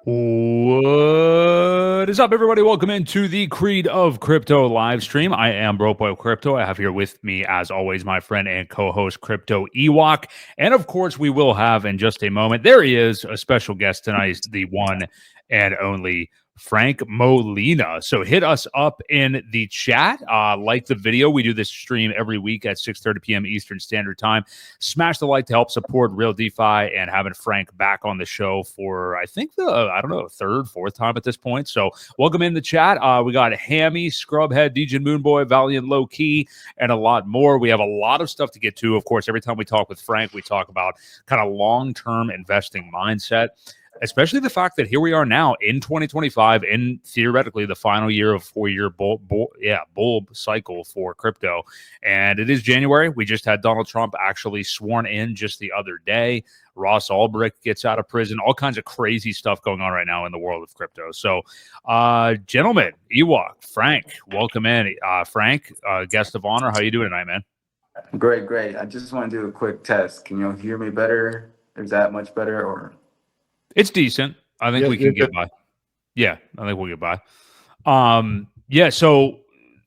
What is up, everybody? Welcome into the Creed of Crypto live stream. I am Broke Crypto. I have here with me, as always, my friend and co-host Crypto Ewok. And of course, we will have in just a moment, there he is, a special guest tonight, the one and only Frank Molina. So hit us up in the chat. Like the video. We do this stream every week at 6:30 p.m. Eastern Standard Time. Smash the like to help support Real DeFi and having Frank back on the show for, I think, third, fourth time at this point. So welcome in the chat. We got Hammy, Scrubhead, DJ Moonboy, Valiant Low Key, and a lot more. We have a lot of stuff to get to. Of course, every time we talk with Frank, we talk about kind of long-term investing mindset, especially the fact that here we are now in 2025, in theoretically the final year of 4-year bull cycle for crypto. And it is January. We just had Donald Trump actually sworn in just the other day. Ross Ulbricht gets out of prison. All kinds of crazy stuff going on right now in the world of crypto. So, gentlemen, Ewok, Frank, welcome in. Frank, guest of honor. How you doing tonight, man? Great. I just want to do a quick test. Can you hear me better? Is that much better or? It's decent. I think we can get by. Yeah, I think we'll get by. So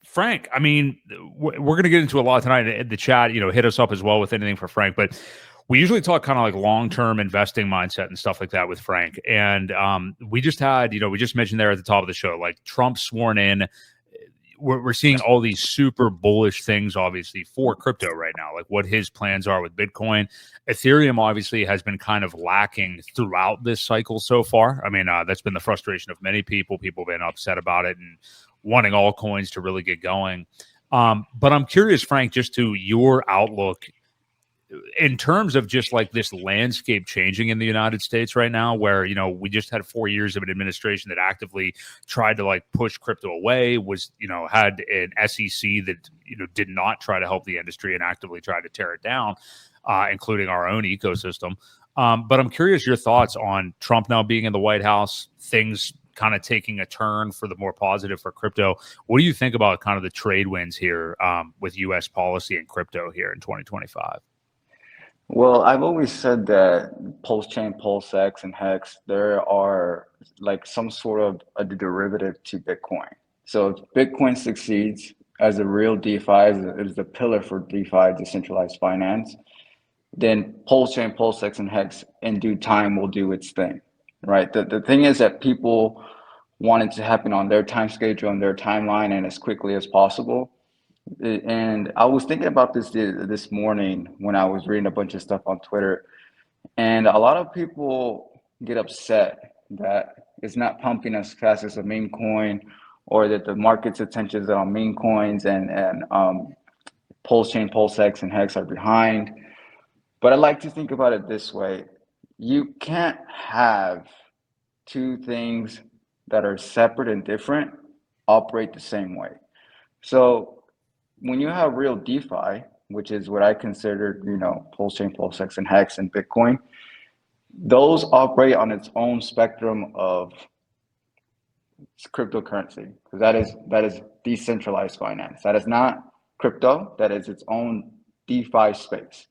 Frank, I mean, we're going to get into a lot tonight in the chat. Hit us up as well with anything for Frank. But we usually talk kind of like long-term investing mindset and stuff like that with Frank. And we just had, we just mentioned there at the top of the show, like Trump sworn in. We're seeing all these super bullish things, obviously, for crypto right now, like what his plans are with Bitcoin. Ethereum, obviously, has been kind of lacking throughout this cycle so far. I mean, that's been the frustration of many people. People have been upset about it and wanting all coins to really get going. But I'm curious, Frank, just to your outlook in terms of just like this landscape changing in the United States right now, where, we just had 4 years of an administration that actively tried to like push crypto away, had an SEC that, did not try to help the industry and actively tried to tear it down, including our own ecosystem. But I'm curious your thoughts on Trump now being in the White House, things kind of taking a turn for the more positive for crypto. What do you think about kind of the trade winds here with U.S. policy and crypto here in 2025? Well, I've always said that PulseChain, PulseX, and Hex, there are like some sort of a derivative to Bitcoin. So if Bitcoin succeeds as a real DeFi, is the pillar for DeFi, decentralized finance, then PulseChain, PulseX, and Hex in due time will do its thing, right? The thing is that people want it to happen on their time schedule, on their timeline, and as quickly as possible. And I was thinking about this morning when I was reading a bunch of stuff on Twitter, and a lot of people get upset that it's not pumping as fast as a meme coin, or that the market's attention is on meme coins, and PulseChain, PulseX, and Hex are behind. But I like to think about it this way: you can't have two things that are separate and different operate the same way. So when you have real DeFi, which is what I consider, PulseChain, PulseX, and Hex, and Bitcoin, those operate on its own spectrum of cryptocurrency, because that is decentralized finance. That is not crypto. That is its own DeFi space.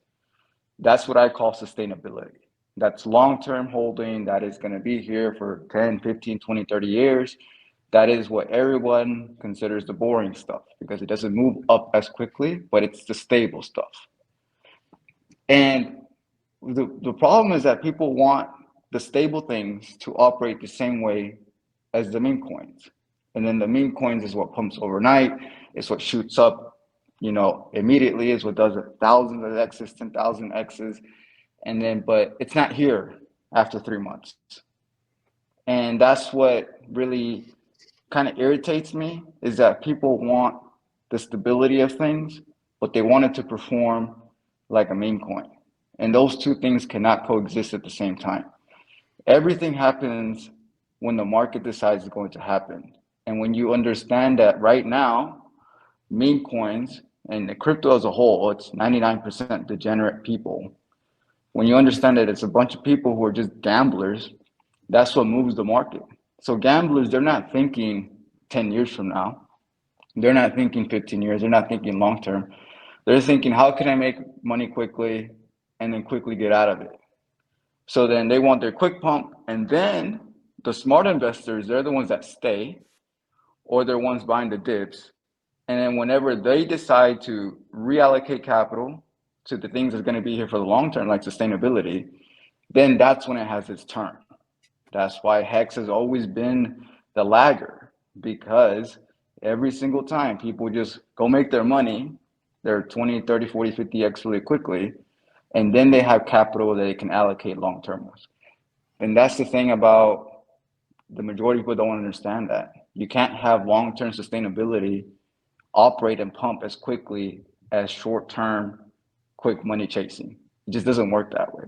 That's what I call sustainability. That's long-term holding. That is going to be here for 10, 15, 20, 30 years. That is what everyone considers the boring stuff, because it doesn't move up as quickly, but it's the stable stuff. And the problem is that people want the stable things to operate the same way as the meme coins. And then the meme coins is what pumps overnight. It's what shoots up, immediately, is what does thousands of X's, 10,000 X's. And then, but it's not here after 3 months. And that's what really kind of irritates me, is that people want the stability of things, but they want it to perform like a meme coin. And those two things cannot coexist at the same time. Everything happens when the market decides it's going to happen. And when you understand that right now, meme coins and the crypto as a whole, it's 99% degenerate people. When you understand that it's a bunch of people who are just gamblers, that's what moves the market. So gamblers, they're not thinking 10 years from now. They're not thinking 15 years. They're not thinking long term. They're thinking, how can I make money quickly and then quickly get out of it? So then they want their quick pump, and then The smart investors, they're the ones that stay, or they're ones buying the dips. And then whenever they decide to reallocate capital to the things that's going to be here for the long term, like sustainability, then that's when it has its turn. That's why Hex has always been the lagger, because every single time people just go make their money, they're 20, 30, 40, 50x really quickly, and then they have capital that they can allocate long-term with. And that's the thing about the majority of people don't understand that. You can't have long-term sustainability operate and pump as quickly as short-term, quick money chasing. It just doesn't work that way.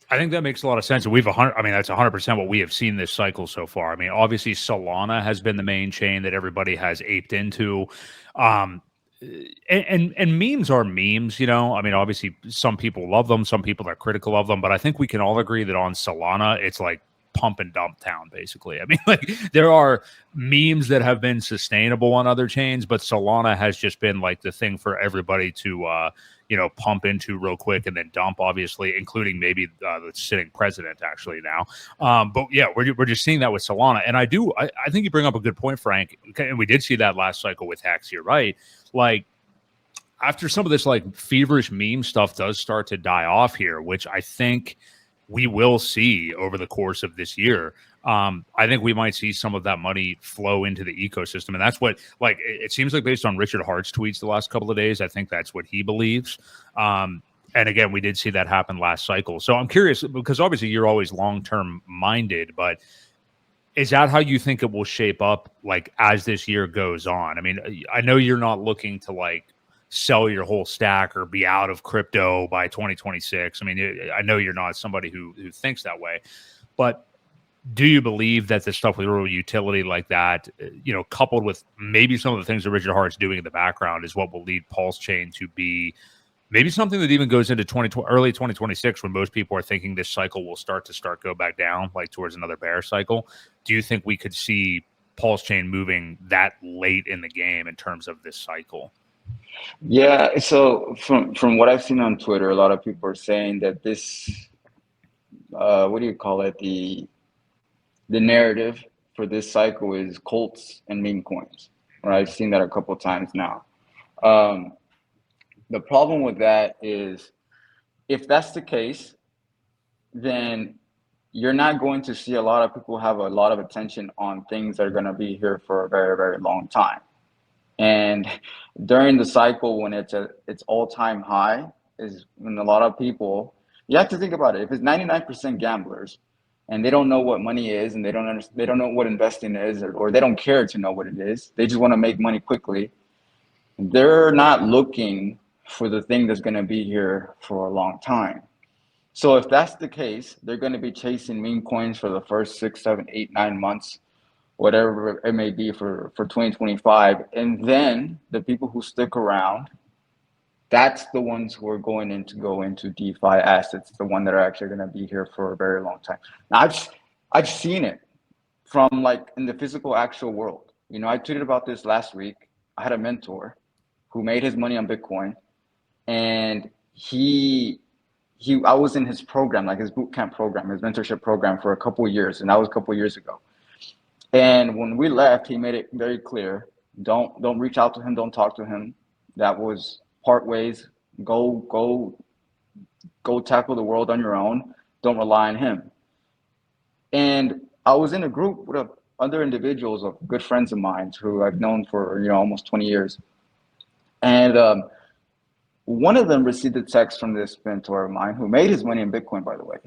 I think that makes a lot of sense. And we've 100. I mean, that's 100% what we have seen this cycle so far. I mean, obviously Solana has been the main chain that everybody has aped into. And memes are memes, you know. I mean, obviously some people love them, some people are critical of them, but I think we can all agree that on Solana, it's like pump and dump town, basically. I mean, like, there are memes that have been sustainable on other chains, but Solana has just been like the thing for everybody to pump into real quick and then dump, obviously, including maybe the sitting president actually now. But yeah, we're just seeing that with Solana. And I think you bring up a good point, Frank. And we did see that last cycle with Hex. You're right. Like, after some of this like feverish meme stuff does start to die off here, which I think we will see over the course of this year. I think we might see some of that money flow into the ecosystem. And that's what, like, it seems like based on Richard Hart's tweets the last couple of days, I think that's what he believes. And again, we did see that happen last cycle. So I'm curious, because obviously you're always long-term minded, but is that how you think it will shape up, like, as this year goes on? I mean, I know you're not looking to like sell your whole stack or be out of crypto by 2026. I mean, I know you're not somebody who thinks that way, but do you believe that the stuff with real utility like that, coupled with maybe some of the things that Richard Hart's doing in the background, is what will lead PulseChain to be maybe something that even goes into early 2026, when most people are thinking this cycle will start to go back down, like towards another bear cycle? Do you think we could see PulseChain moving that late in the game in terms of this cycle? Yeah, so from what I've seen on Twitter, a lot of people are saying that this, what do you call it? The narrative for this cycle is cults and meme coins. Right? I've seen that a couple of times now. The problem with that is, if that's the case, then you're not going to see a lot of people have a lot of attention on things that are going to be here for a very, very long time. And during the cycle, when it's at its all-time high, is when a lot of people, you have to think about it. If it's 99% gamblers and they don't know what money is, and they don't know what investing is, or they don't care to know what it is, they just want to make money quickly, they're not looking for the thing that's going to be here for a long time. So if that's the case, they're going to be chasing meme coins for the first 6, 7, 8, 9 months, whatever it may be for 2025. And then the people who stick around, that's the ones who are going into DeFi assets, the one that are actually going to be here for a very long time. Now, I've seen it from, like, in the physical actual world. I tweeted about this last week. I had a mentor who made his money on Bitcoin, and I was in his program, like his bootcamp program, his mentorship program, for a couple of years, and that was a couple of years ago. And when we left, he made it very clear: don't reach out to him, don't talk to him. That was part ways. Go tackle the world on your own. Don't rely on him. And I was in a group with other individuals, of good friends of mine who I've known for almost 20 years. And one of them received a text from this mentor of mine who made his money in Bitcoin, by the way.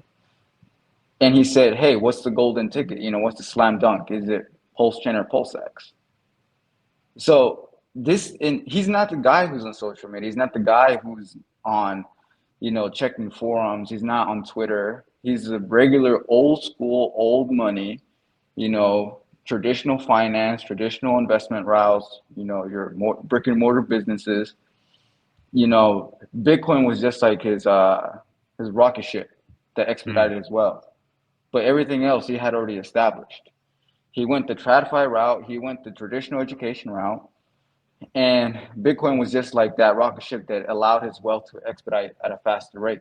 And he said, "Hey, what's the golden ticket? What's the slam dunk? Is it PulseChain or PulseX?" So he's not the guy who's on social media. He's not the guy who's on, checking forums. He's not on Twitter. He's a regular old school, old money, traditional finance, traditional investment routes, your brick and mortar businesses. Bitcoin was just like his rocket ship that expedited his wealth. But everything else he had already established. He went the TradFi route. He went the traditional education route. And Bitcoin was just like that rocket ship that allowed his wealth to expedite at a faster rate.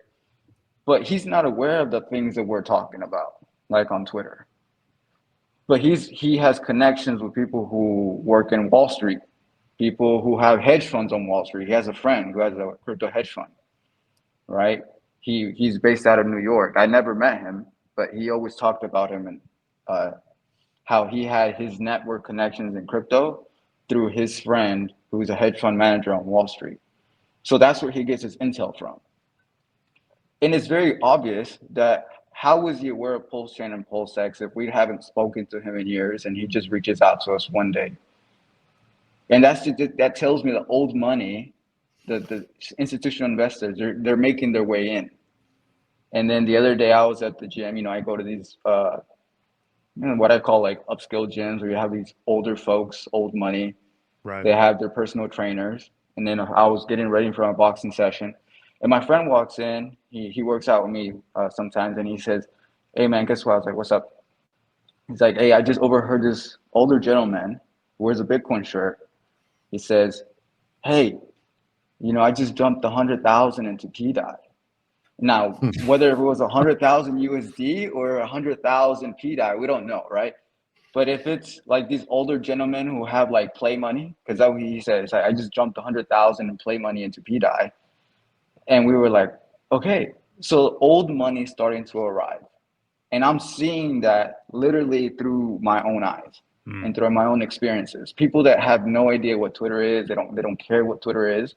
But he's not aware of the things that we're talking about. like on Twitter. But he has connections with people who work in Wall Street, people who have hedge funds on Wall Street. He has a friend who has a crypto hedge fund, right? He's based out of New York. I never met him, but he always talked about him and how he had his network connections in crypto through his friend who's a hedge fund manager on Wall Street. So that's where he gets his intel from. And it's very obvious that how was he aware of PulseChain and PulseX if we haven't spoken to him in years and he just reaches out to us one day? And that tells me the old money, the institutional investors, they're making their way in. And then the other day I was at the gym, I go to these what I call like upscale gyms where you have these older folks, old money. Right. They have their personal trainers. And then I was getting ready for a boxing session. And my friend walks in, he works out with me sometimes, and he says, "Hey man, guess what?" I was like, "What's up?" He's like, "Hey, I just overheard this older gentleman who wears a Bitcoin shirt." He says, "Hey, I just jumped 100,000 into PDI." Now, whether it was 100,000 USD or 100,000 PDI, we don't know, right? But if it's like these older gentlemen who have like play money, because that's what he said, it's like, I just jumped 100,000 in play money into PDI. And we were like, okay, so old money is starting to arrive. And I'm seeing that literally through my own eyes and through my own experiences. People that have no idea what Twitter is, they don't care what Twitter is.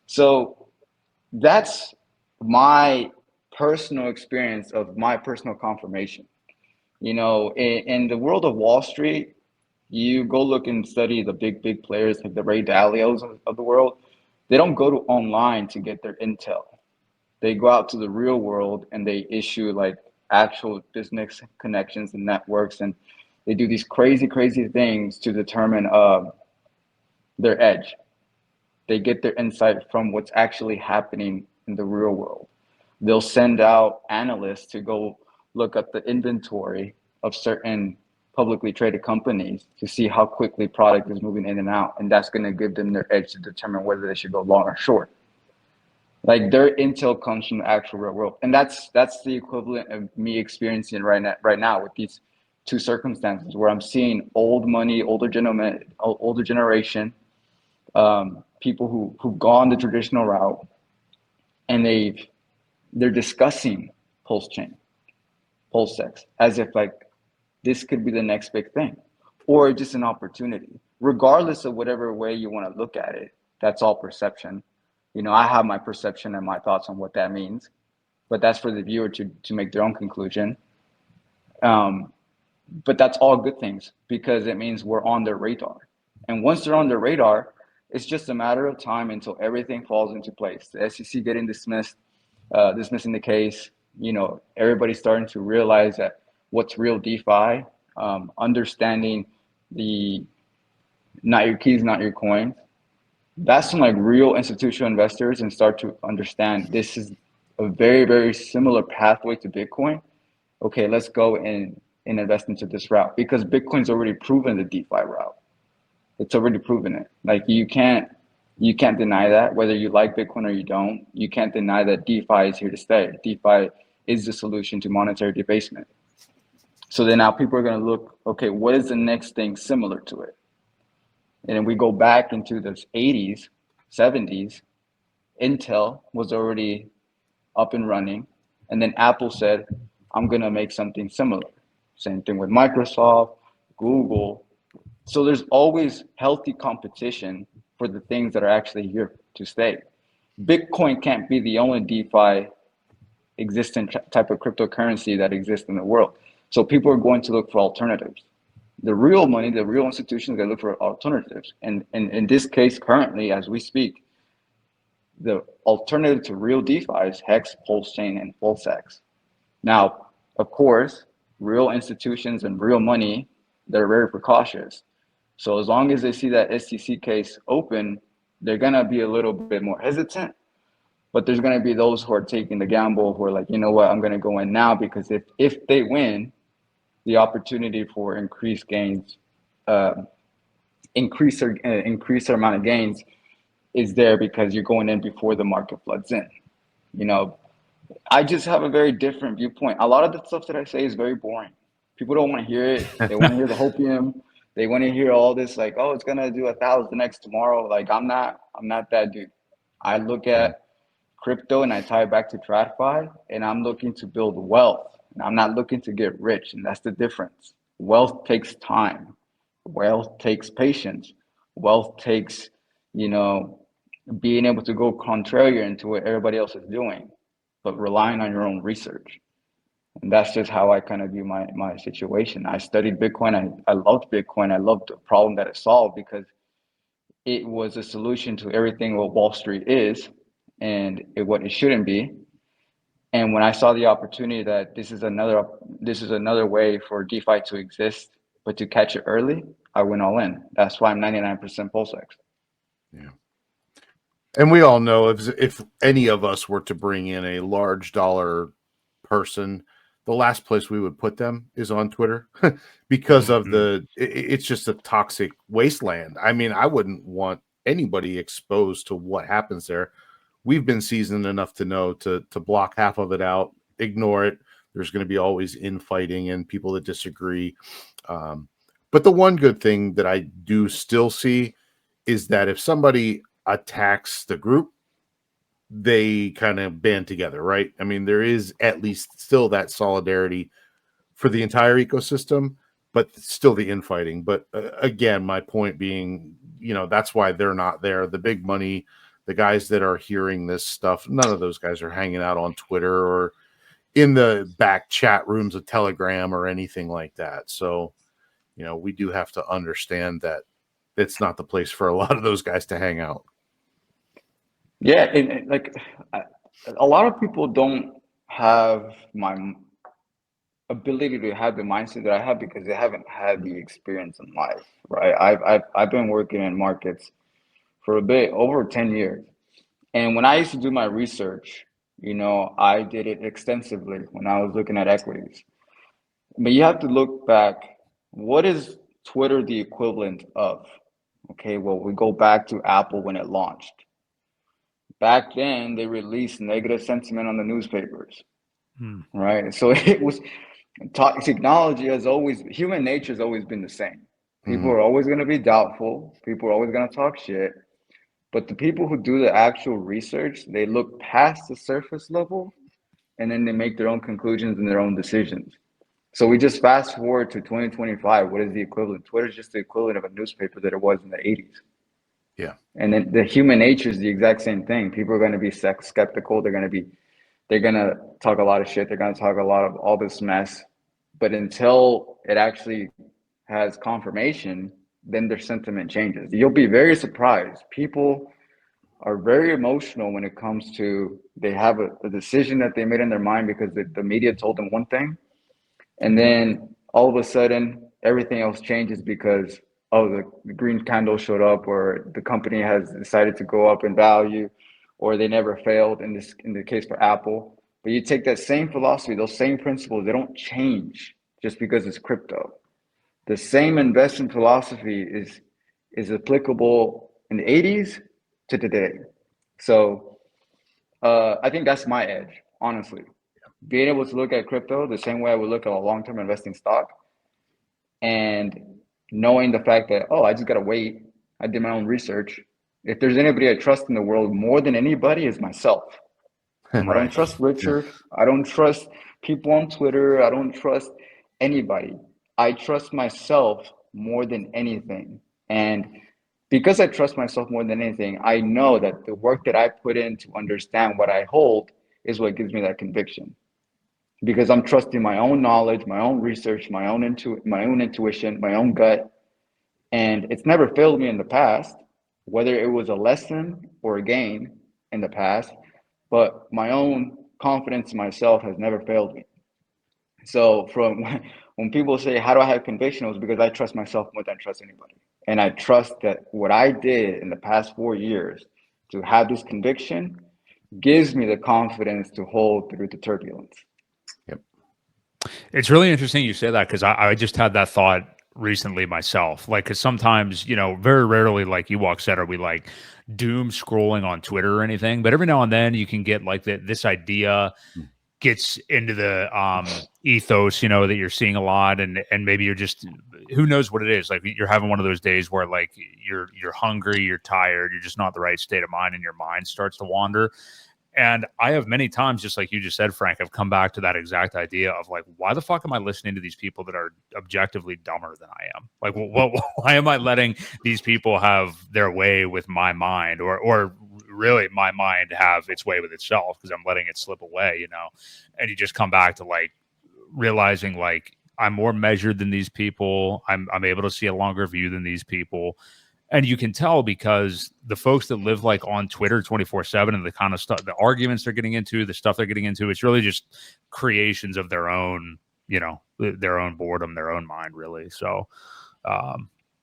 So that's my personal experience of my personal confirmation. In the world of Wall Street, you go look and study the big players like the Ray Dalios of the world. They don't go to online to get their intel. They go out to the real world and they issue like actual business connections and networks, and they do these crazy things to determine their edge. They get their insight from what's actually happening in the real world. They'll send out analysts to go look at the inventory of certain publicly traded companies to see how quickly product is moving in and out. And that's going to give them their edge to determine whether they should go long or short. Like their intel comes from the actual real world. And that's the equivalent of me experiencing right now with these two circumstances where I'm seeing old money, older generation, people who've gone the traditional route, and they're discussing PulseChain, PulseX, as if like this could be the next big thing, or just an opportunity. Regardless of whatever way you want to look at it, that's all perception. I have my perception and my thoughts on what that means, but that's for the viewer to make their own conclusion. But that's all good things because it means we're on their radar. And once they're on their radar, it's just a matter of time until everything falls into place. The SEC getting dismissing the case, everybody's starting to realize that what's real DeFi, understanding the not your keys, not your coins. That's when like real institutional investors and start to understand this is a very, very similar pathway to Bitcoin. Okay, let's go and invest into this route because Bitcoin's already proven the DeFi route. It's already proven it. Like you can't deny that whether you like Bitcoin or you don't. You can't deny that DeFi is here to stay. DeFi is the solution to monetary debasement. So then now people are going to look, okay, what is the next thing similar to it? And then we go back into the 80s, 70s, Intel was already up and running. And then Apple said, I'm going to make something similar. Same thing with Microsoft, Google. So there's always healthy competition for the things that are actually here to stay. Bitcoin can't be the only DeFi existent type of cryptocurrency that exists in the world. So people are going to look for alternatives. The real money, the real institutions, they look for alternatives. And in this case, currently, as we speak, the alternative to real DeFi is Hex, PulseChain, and PulseX. Now, of course, real institutions and real money, they're very precautious. So as long as they see that SEC case open, they're going to be a little bit more hesitant. But there's going to be those who are taking the gamble, who are like, you know what, I'm going to go in now because if they win, the opportunity for increased gains, increase their amount of gains is there because you're going in before the market floods in. I just have a very different viewpoint. A lot of the stuff that I say is very boring. People don't want to hear it. They want to hear the hopium. They want to hear all this like, oh, it's gonna do 1,000x tomorrow. Like I'm not that dude. I look at crypto and I tie it back to TradFi, and I'm looking to build wealth. And I'm not looking to get rich, and that's the difference. Wealth takes time. Wealth takes patience. Wealth takes, you know, being able to go contrarian to what everybody else is doing, but relying on your own research. And that's just how I kind of view my situation. I studied Bitcoin. I loved Bitcoin. I loved the problem that it solved because it was a solution to everything what Wall Street is and what it shouldn't be. And when I saw the opportunity that this is another way for DeFi to exist, but to catch it early, I went all in. That's why I'm 99% PulseX. Yeah. And we all know if any of us were to bring in a large dollar person, the last place we would put them is on Twitter because of it's just a toxic wasteland. I mean, I wouldn't want anybody exposed to what happens there. We've been seasoned enough to know to block half of it out, ignore it. There's going to be always infighting and people that disagree. But the one good thing that I do still see is that if somebody attacks the group, they kind of band together, right? I mean, there is at least still that solidarity for the entire ecosystem, but still the infighting. But again, my point being, that's why they're not there. The big money, the guys that are hearing this stuff, none of those guys are hanging out on Twitter or in the back chat rooms of Telegram or anything like that. So, we do have to understand that it's not the place for a lot of those guys to hang out. Yeah, and like a lot of people don't have my ability to have the mindset that I have because they haven't had the experience in life, right? I've been working in markets for a bit over 10 years. And when I used to do my research, I did it extensively when I was looking at equities. But you have to look back, what is Twitter the equivalent of? Okay, well, we go back to Apple when it launched. Back then, they released negative sentiment on the newspapers, right? So it was technology human nature has always been the same. People are always going to be doubtful. People are always going to talk shit. But the people who do the actual research, they look past the surface level and then they make their own conclusions and their own decisions. So we just fast forward to 2025. What is the equivalent? Twitter is just the equivalent of a newspaper that it was in the 80s. Yeah. And then the human nature is the exact same thing. People are going to be skeptical. They're going to talk a lot of shit. They're going to talk a lot of all this mess. But until it actually has confirmation, then their sentiment changes. You'll be very surprised. People are very emotional when it comes to they have a decision that they made in their mind because the media told them one thing. And then all of a sudden, everything else changes because the green candle showed up, or the company has decided to go up in value, or they never failed in the case for Apple. But you take that same philosophy, those same principles, they don't change just because it's crypto. The same investment philosophy is applicable in the 80s to today. So I think that's my edge, honestly. Being able to look at crypto the same way I would look at a long-term investing stock, and knowing the fact that, I just got to wait. I did my own research. If there's anybody I trust in the world more than anybody, is myself. Right. I don't trust Richard. Yeah. I don't trust people on Twitter. I don't trust anybody. I trust myself more than anything. And because I trust myself more than anything, I know that the work that I put in to understand what I hold is what gives me that conviction. Because I'm trusting my own knowledge, my own research, my own intuition, my own gut. And it's never failed me in the past, whether it was a lesson or a gain in the past, but my own confidence in myself has never failed me. So from when people say, how do I have conviction? It was because I trust myself more than I trust anybody. And I trust that what I did in the past 4 years to have this conviction gives me the confidence to hold through the turbulence. Yep. It's really interesting you say that, because I just had that thought recently myself. Like, because sometimes, very rarely, like Ewok said, are we like doom scrolling on Twitter or anything, but every now and then you can get like this idea gets into the ethos, you know, that you're seeing a lot, and maybe you're just, who knows what it is, like you're having one of those days where like you're hungry, you're tired, you're just not in the right state of mind, and your mind starts to wander. And I have many times, just like you just said, Frank, I've come back to that exact idea of like, why the fuck am I listening to these people that are objectively dumber than I am? Like, why am I letting these people have their way with my mind, or really my mind have its way with itself, because I'm letting it slip away, you know? And you just come back to like realizing like I'm more measured than these people. I'm able to see a longer view than these people. And you can tell because the folks that live like on Twitter 24/7 and the kind of stuff, the arguments they're getting into, the stuff they're getting into, it's really just creations of their own, you know, their own boredom, their own mind, really. So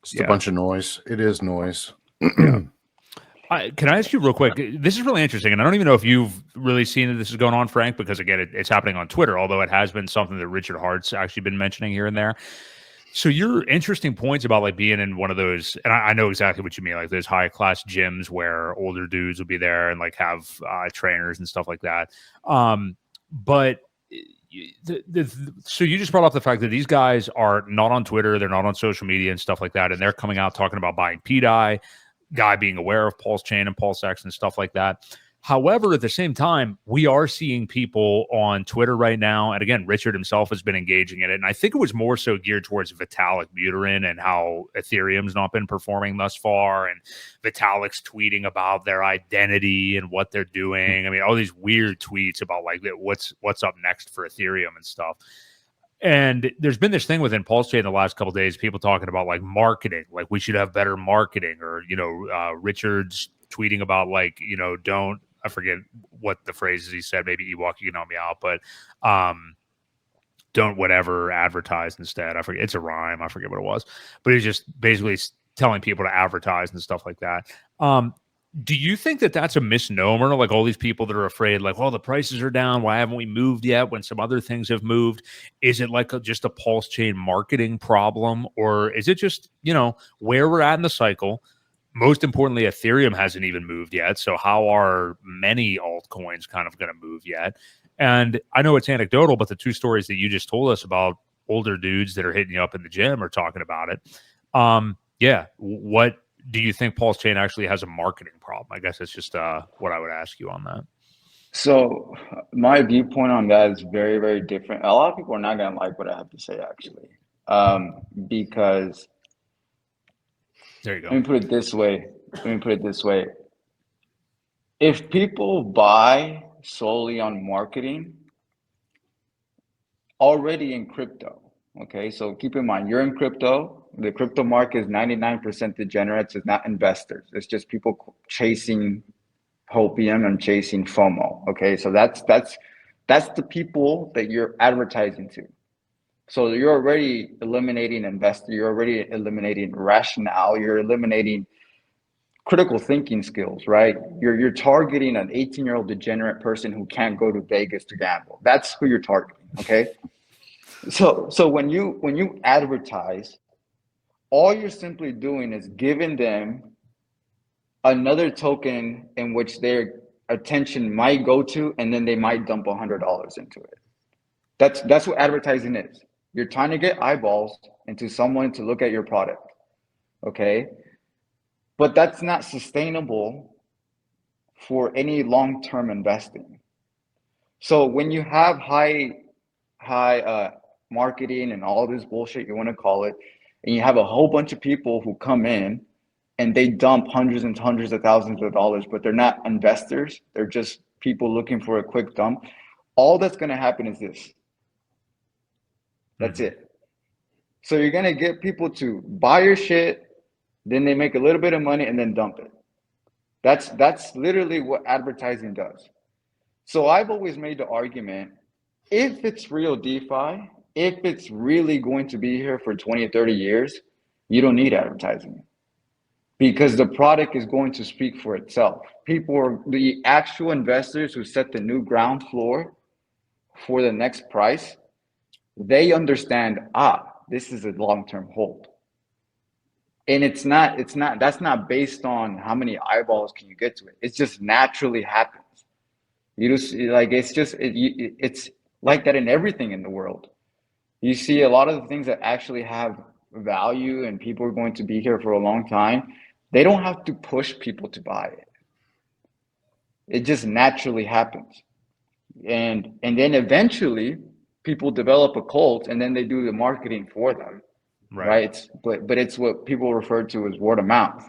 it's a bunch of noise. It is noise. Can I ask you real quick? This is really interesting, and I don't even know if you've really seen that this is going on, Frank, because again, it's happening on Twitter, although it has been something that Richard Hart's actually been mentioning here and there. So your interesting points about like being in one of those, and I know exactly what you mean, like those high class gyms where older dudes will be there and like have trainers and stuff like that. But so you just brought up the fact that these guys are not on Twitter, they're not on social media and stuff like that, and they're coming out talking about buying PDI, guy being aware of PulseChain and PulseX and stuff like that. However, at the same time, we are seeing people on Twitter right now. And again, Richard himself has been engaging in it. And I think it was more so geared towards Vitalik Buterin and how Ethereum's not been performing thus far. And Vitalik's tweeting about their identity and what they're doing. I mean, all these weird tweets about like what's up next for Ethereum and stuff. And there's been this thing within PulseChain the last couple of days, people talking about like marketing, like we should have better marketing, or, you know, Richard's tweeting about like, you know, I forget what the phrases he said, maybe Ewok, you can help me out, but don't whatever, advertise instead. I forget, it's a rhyme. I forget what it was, but he's just basically telling people to advertise and stuff like that. Do you think that that's a misnomer? Like all these people that are afraid, like, well, the prices are down, why haven't we moved yet when some other things have moved? Is it like just a PulseChain marketing problem? Or is it just, you know, where we're at in the cycle? Most importantly, Ethereum hasn't even moved yet. So how are many altcoins kind of going to move yet? And I know it's anecdotal, but the two stories that you just told us about older dudes that are hitting you up in the gym are talking about it. What do you think PulseChain actually has a marketing problem? I guess it's just what I would ask you on that. So my viewpoint on that is very, very different. A lot of people are not going to like what I have to say, actually, because there you go. Let me put it this way. If people buy solely on marketing already in crypto, okay, so keep in mind, you're in crypto. The crypto market is 99% degenerates. It's not investors. It's just people chasing hopium and chasing FOMO. Okay, so that's the people that you're advertising to. So you're already eliminating investor. You're already eliminating rationale. You're eliminating critical thinking skills, right? You're targeting an 18-year-old degenerate person who can't go to Vegas to gamble. That's who you're targeting. Okay. So when you advertise, all you're simply doing is giving them another token in which their attention might go to, and then they might dump $100 into it. That's what advertising is. You're trying to get eyeballs into someone to look at your product, okay? But that's not sustainable for any long-term investing. So when you have high marketing and all this bullshit you want to call it, and you have a whole bunch of people who come in and they dump hundreds and hundreds of thousands of dollars, but they're not investors, they're just people looking for a quick dump, all that's going to happen is this. That's it. So you're going to get people to buy your shit, then they make a little bit of money and then dump it. That's literally what advertising does. So I've always made the argument, if it's real DeFi, if it's really going to be here for 20 or 30 years, you don't need advertising, because the product is going to speak for itself. People are the actual investors who set the new ground floor for the next price. They understand, this is a long-term hold. And that's not based on how many eyeballs can you get to it. It just naturally happens. You just like, it's like that in everything in the world. You see a lot of the things that actually have value and people are going to be here for a long time. They don't have to push people to buy it. It just naturally happens. And then eventually people develop a cult and then they do the marketing for them. Right. But it's what people refer to as word of mouth.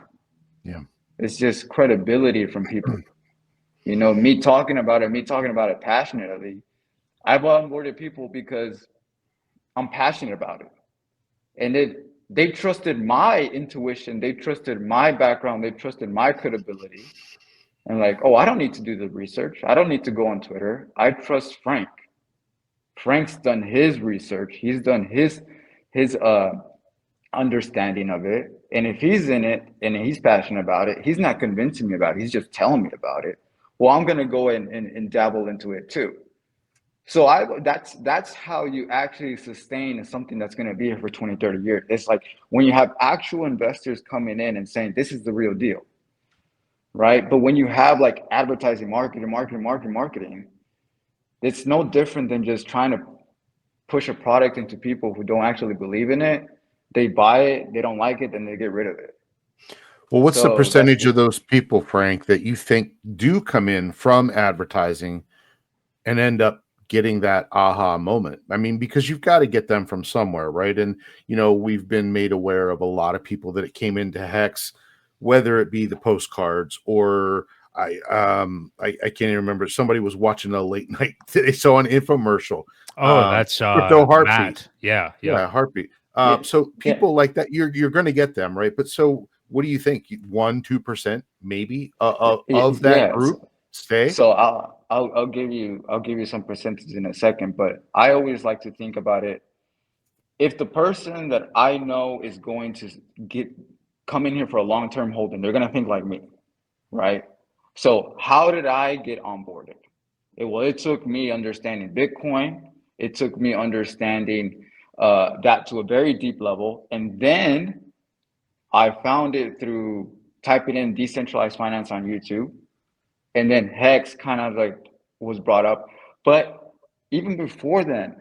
Yeah. It's just credibility from people. You know, me talking about it passionately. I've onboarded people because I'm passionate about it. And they trusted my intuition, they trusted my background, they trusted my credibility. And like, oh, I don't need to do the research. I don't need to go on Twitter. I trust Frank. Frank's done his research. He's done his understanding of it. And if he's in it and he's passionate about it, he's not convincing me about it. He's just telling me about it. Well, I'm going to go and dabble into it too. So that's how you actually sustain something that's going to be here for 20, 30 years. It's like when you have actual investors coming in and saying, this is the real deal, right? But when you have like advertising, marketing, it's no different than just trying to push a product into people who don't actually believe in it. They buy it, they don't like it, then they get rid of it. Well, what's the percentage of those people, Frank, that you think do come in from advertising and end up getting that aha moment? I mean, because you've got to get them from somewhere, right? And, you know, we've been made aware of a lot of people that it came into Hex, whether it be the postcards or I can't even remember. Somebody was watching a late night today, saw an infomercial. Oh, that's Heartbeat. Matt. Yeah, Heartbeat. So people like that, you're going to get them, right? But so what do you think? 1-2% maybe of that group stay? So I'll give you some percentages in a second, but I always like to think about it. If the person that I know is going to come in here for a long-term holding, they're going to think like me, right? So how did I get onboarded? It took me understanding Bitcoin. It took me understanding that to a very deep level. And then I found it through typing in decentralized finance on YouTube. And then Hex kind of like was brought up. But even before then,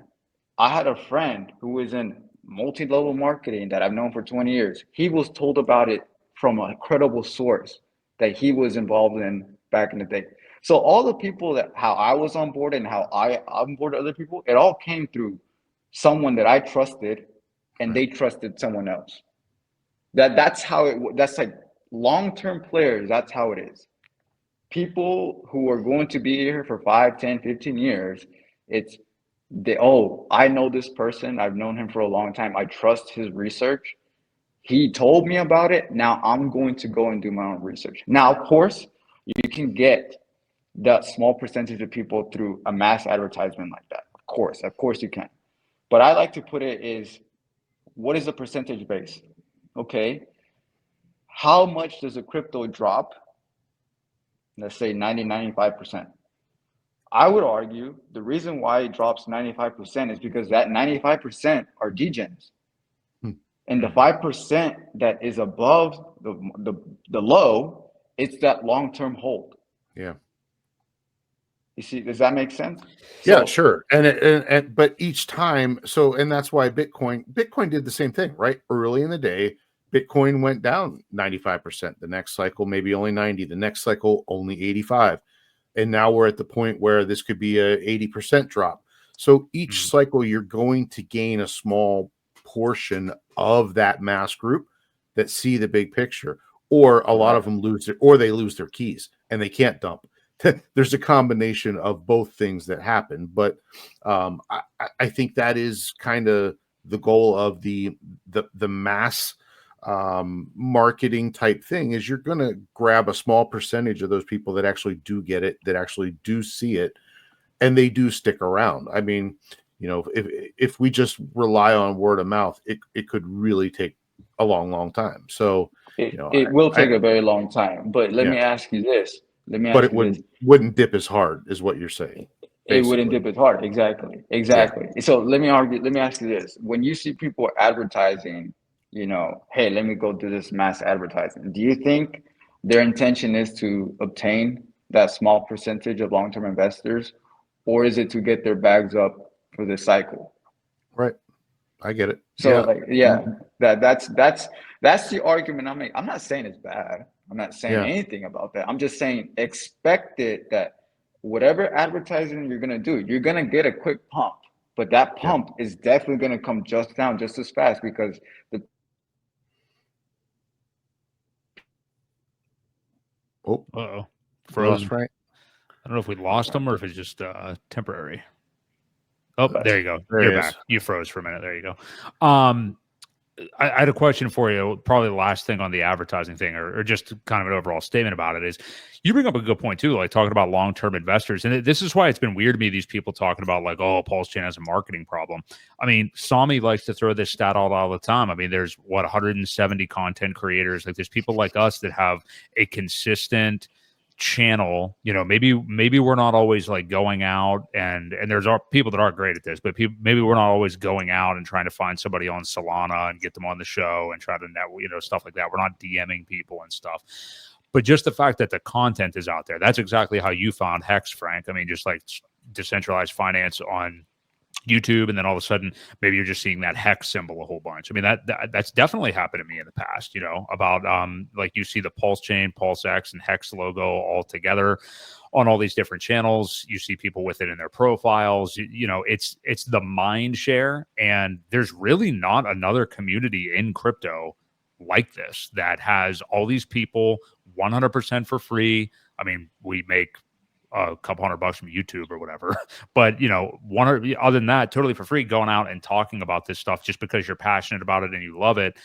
I had a friend who was in multi-level marketing that I've known for 20 years. He was told about it from a credible source that he was involved in back in the day. So all the people how I was on board and how I onboarded other people, it all came through someone that I trusted and they trusted someone else. That's how that's like long-term players. That's how it is. People who are going to be here for 5, 10, 15 years, I know this person. I've known him for a long time. I trust his research. He told me about it. Now I'm going to go and do my own research. Now, of course, you can get that small percentage of people through a mass advertisement like that. Of course you can. But I like to put it is, what is the percentage base? Okay. How much does a crypto drop? Let's say 95%. I would argue the reason why it drops 95% is because that 95% are degens. And the 5% that is above the low, it's that long-term hold. Yeah. You see, does that make sense? Yeah, sure. And but each time, and that's why Bitcoin did the same thing, right? Early in the day, Bitcoin went down 95%. The next cycle, maybe only 90. The next cycle, only 85. And now we're at the point where this could be a 80% drop. So each cycle, you're going to gain a small portion of that mass group that see the big picture, or a lot of them lose their keys and they can't dump. There's a combination of both things that happen, but I think that is kind of the goal of the mass marketing type thing. Is you're going to grab a small percentage of those people that actually do get it, that actually do see it, and they do stick around. I mean, you know, if we just rely on word of mouth, it could really take a long time. So it will take a very long time. But let me ask you this. But it wouldn't dip as hard, is what you're saying. Basically. It wouldn't dip as hard. Exactly. Yeah. So let me ask you this. When you see people advertising, you know, hey, let me go do this mass advertising. Do you think their intention is to obtain that small percentage of long-term investors, or is it to get their bags up for the cycle? Right. I get it. So Yeah. like, yeah, that's the argument I'm making. I'm not saying it's bad. I'm not saying Yeah. anything about that. I'm just saying expect it that whatever advertising you're gonna do, you're gonna get a quick pump, but that pump is definitely gonna come just down just as fast because the Oh, froze. Frank. I don't know if we lost him or if it's just temporary. Oh, there you go. There You're he back. is. You froze for a minute. There you go. I had a question for you. Probably the last thing on the advertising thing, or just kind of an overall statement about it, is you bring up a good point too, like talking about long-term investors. And this is why it's been weird to me, these people talking about like, oh, PulseChain has a marketing problem. I mean, Sami likes to throw this stat out all the time. I mean, there's 170 content creators. Like there's people like us that have a consistent channel. You know, maybe we're not always like going out and there's people that aren't great at this, but maybe we're not always going out and trying to find somebody on Solana and get them on the show and try to stuff like that. We're not DMing people and stuff, but just the fact that the content is out there. That's exactly how you found Hex, Frank. I mean, just like decentralized finance on YouTube, and then all of a sudden maybe you're just seeing that hex symbol a whole bunch. I mean, that's definitely happened to me in the past, about like you see the PulseChain, PulseX, and Hex logo all together on all these different channels. You see people with it in their profiles. It's the mind share, and there's really not another community in crypto like this that has all these people 100% for free. I mean, we make a couple $100 from YouTube or whatever, but other than that, totally for free, going out and talking about this stuff just because you're passionate about it and you love it.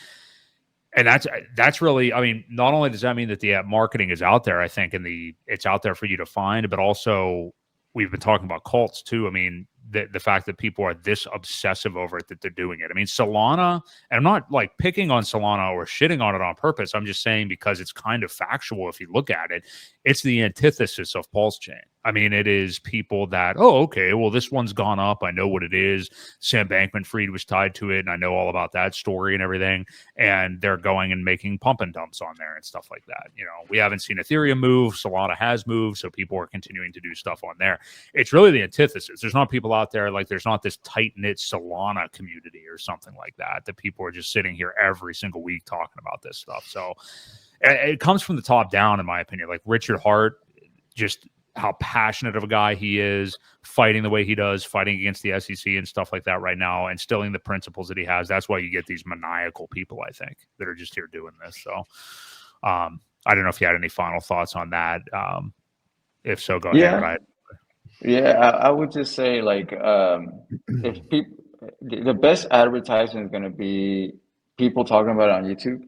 And that's really, I mean, not only does that mean that the marketing is out there, I think, and it's out there for you to find, but also we've been talking about cults too. I mean, the fact that people are this obsessive over it that they're doing it. I mean, Solana, and I'm not like picking on Solana or shitting on it on purpose. I'm just saying because it's kind of factual if you look at it. It's the antithesis of PulseChain. I mean, it is people that, oh, okay, well, this one's gone up. I know what it is. Sam Bankman-Fried was tied to it, and I know all about that story and everything. And they're going and making pump and dumps on there and stuff like that. We haven't seen Ethereum move. Solana has moved, so people are continuing to do stuff on there. It's really the antithesis. There's not people out there, like there's not this tight-knit Solana community or something like that people are just sitting here every single week talking about this stuff. So it comes from the top down, in my opinion. Like Richard Hart, just how passionate of a guy he is, fighting the way he does, fighting against the SEC and stuff like that right now, instilling the principles that he has. That's why you get these maniacal people, I think, that are just here doing this. So I don't know if you had any final thoughts on that. If so, go ahead. Right? Yeah, I would just say like if people, the best advertisement is going to be people talking about it on YouTube,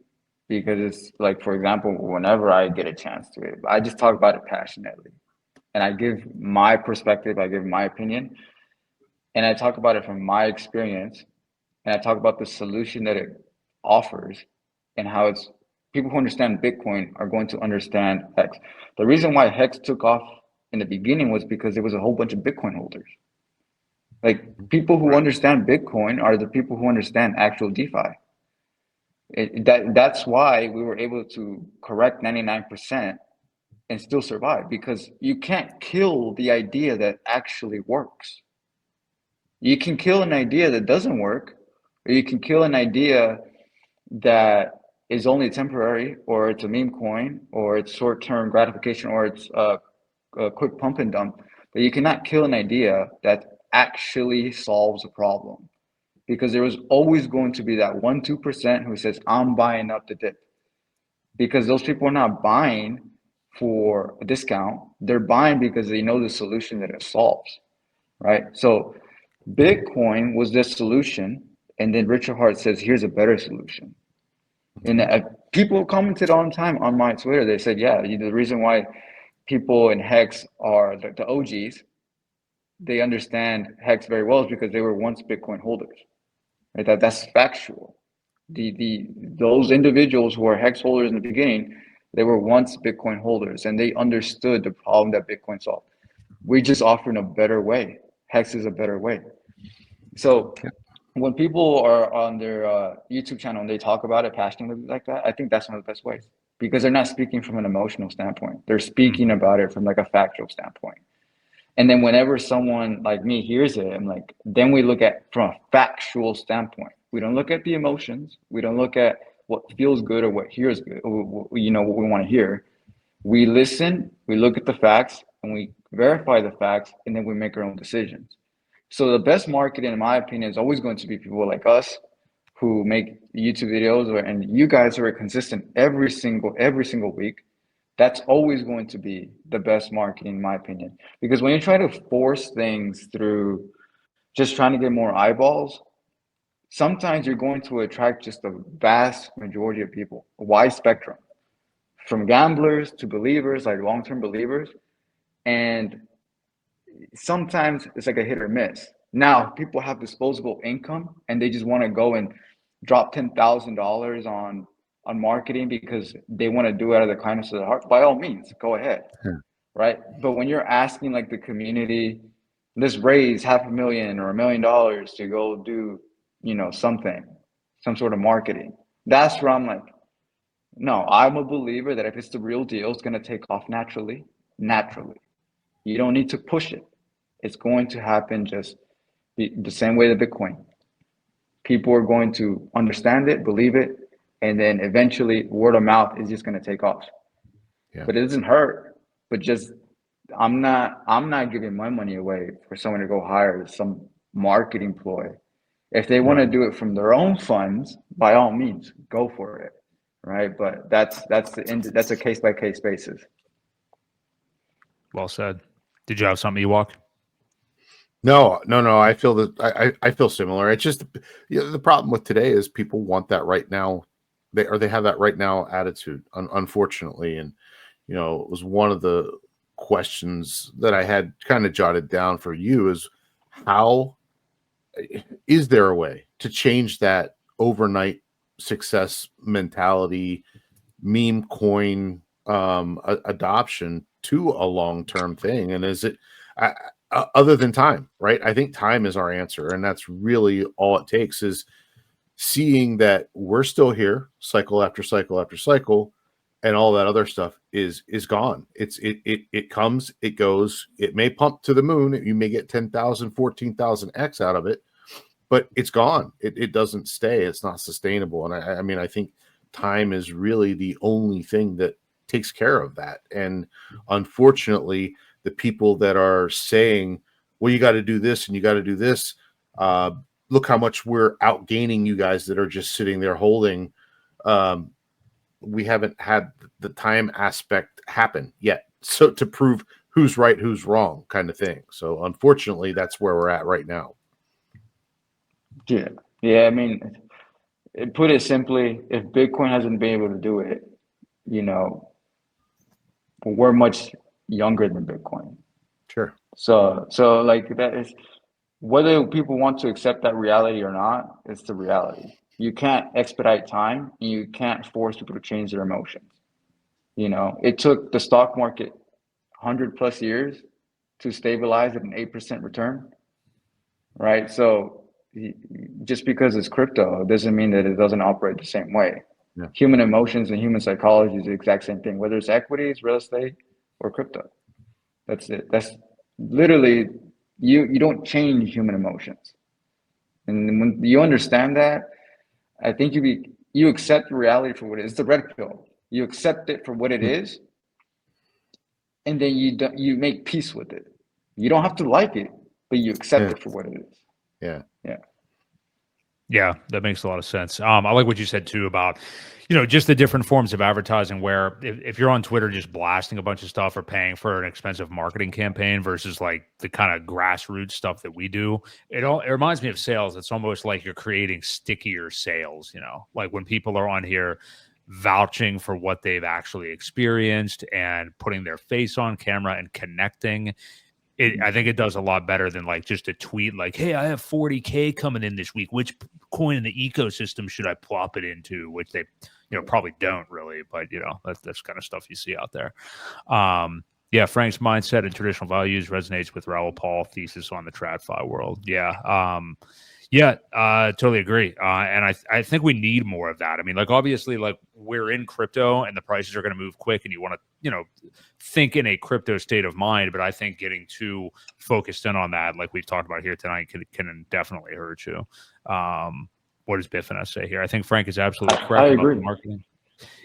because it's like, for example, whenever I get a chance to it, I just talk about it passionately. And I give my perspective, I give my opinion, and I talk about it from my experience, and I talk about the solution that it offers and how it's people who understand Bitcoin are going to understand Hex. The reason why Hex took off in the beginning was because there was a whole bunch of Bitcoin holders. Like people who understand Bitcoin are the people who understand actual DeFi. That's why we were able to correct 99% and still survive, because you can't kill the idea that actually works. You can kill an idea that doesn't work, or you can kill an idea that is only temporary, or it's a meme coin, or it's short-term gratification, or it's a quick pump and dump. But you cannot kill an idea that actually solves a problem, because there was always going to be that 1-2% who says, I'm buying up the dip, because those people are not buying for a discount. They're buying because they know the solution that it solves, right? So Bitcoin was this solution, and then Richard Hart says, here's a better solution. And people commented all the time on my Twitter. They said, yeah, the reason why people in Hex are the OGs, they understand Hex very well, is because they were once Bitcoin holders. Right? That's factual. Those individuals who are Hex holders in the beginning, they were once Bitcoin holders, and they understood the problem that Bitcoin solved. We just offered a better way. Hex is a better way. So when people are on their YouTube channel and they talk about it passionately like that, I think that's one of the best ways, because they're not speaking from an emotional standpoint. They're speaking about it from like a factual standpoint. And then whenever someone like me hears it, I'm like, then we look at from a factual standpoint. We don't look at the emotions. We don't look at what feels good or what hears good, or, what we want to hear. We listen, we look at the facts, and we verify the facts, and then we make our own decisions. So the best marketing, in my opinion, is always going to be people like us who make YouTube videos, and you guys who are consistent every single week. That's always going to be the best marketing, in my opinion. Because when you try to force things through just trying to get more eyeballs, sometimes you're going to attract just a vast majority of people, a wide spectrum, from gamblers to believers, like long-term believers. And sometimes it's like a hit or miss. Now people have disposable income and they just want to go and drop $10,000 on marketing because they want to do it out of the kindness of their heart. By all means, go ahead. Right. But when you're asking like the community, let's raise $500,000 or $1 million to go do, something, some sort of marketing. That's where I'm like, no, I'm a believer that if it's the real deal, it's going to take off naturally. You don't need to push it. It's going to happen just the same way that Bitcoin. People are going to understand it, believe it, and then eventually word of mouth is just going to take off. Yeah. But it doesn't hurt. But just I'm not giving my money away for someone to go hire some marketing ploy. If they want to do it from their own funds, by all means, go for it. Right. But that's a case by case basis. Well said. Did you have something, Ewok? No. I feel that I feel similar. It's just the problem with today is people want that right now. They have that right now attitude, unfortunately. And it was one of the questions that I had kind of jotted down for you is how is there a way to change that overnight success mentality, meme coin adoption to a long-term thing? And is it other than time, right? I think time is our answer, and that's really all it takes is seeing that we're still here cycle after cycle after cycle, and all that other stuff is gone. It comes, it goes, it may pump to the moon, you may get 10,000 14,000x out of it, but it's gone. It doesn't stay. It's not sustainable. And I mean, I think time is really the only thing that takes care of that. And unfortunately, the people that are saying, well, you got to do this and you got to do this, look how much we're outgaining you guys that are just sitting there holding. We haven't had the time aspect happen yet. So to prove who's right, who's wrong kind of thing. So unfortunately, that's where we're at right now. Yeah. I mean, put it simply, if Bitcoin hasn't been able to do it, we're much younger than Bitcoin. Sure. So like that is, whether people want to accept that reality or not, it's the reality. You can't expedite time, and you can't force people to change their emotions. It took the stock market 100+ years to stabilize at an 8% return, right? So just because it's crypto doesn't mean that it doesn't operate the same way. Yeah. Human emotions and human psychology is the exact same thing, whether it's equities, real estate, or crypto. That's it. That's literally, you don't change human emotions. And when you understand that, I think you accept reality for what it is. It's the red pill. You accept it for what it is, and then you make peace with it. You don't have to like it, but you accept it for what it is. Yeah, that makes a lot of sense. I like what you said too about, just the different forms of advertising where if you're on Twitter just blasting a bunch of stuff or paying for an expensive marketing campaign versus like the kind of grassroots stuff that we do, it reminds me of sales. It's almost like you're creating stickier sales, like when people are on here vouching for what they've actually experienced and putting their face on camera and connecting. I think it does a lot better than like just a tweet like, hey, I have 40K coming in this week. Which coin in the ecosystem should I plop it into? Which they, probably don't really, but that's kind of stuff you see out there. Yeah, Frank's mindset and traditional values resonates with Raoul Paul thesis on the TradFi world. Yeah. Yeah, totally agree. And I think we need more of that. I mean, like obviously, like we're in crypto and the prices are going to move quick, and you want to, think in a crypto state of mind. But I think getting too focused in on that, like we've talked about here tonight, can definitely hurt you. What does Biffin say here? I think Frank is absolutely I correct about agree. the marketing.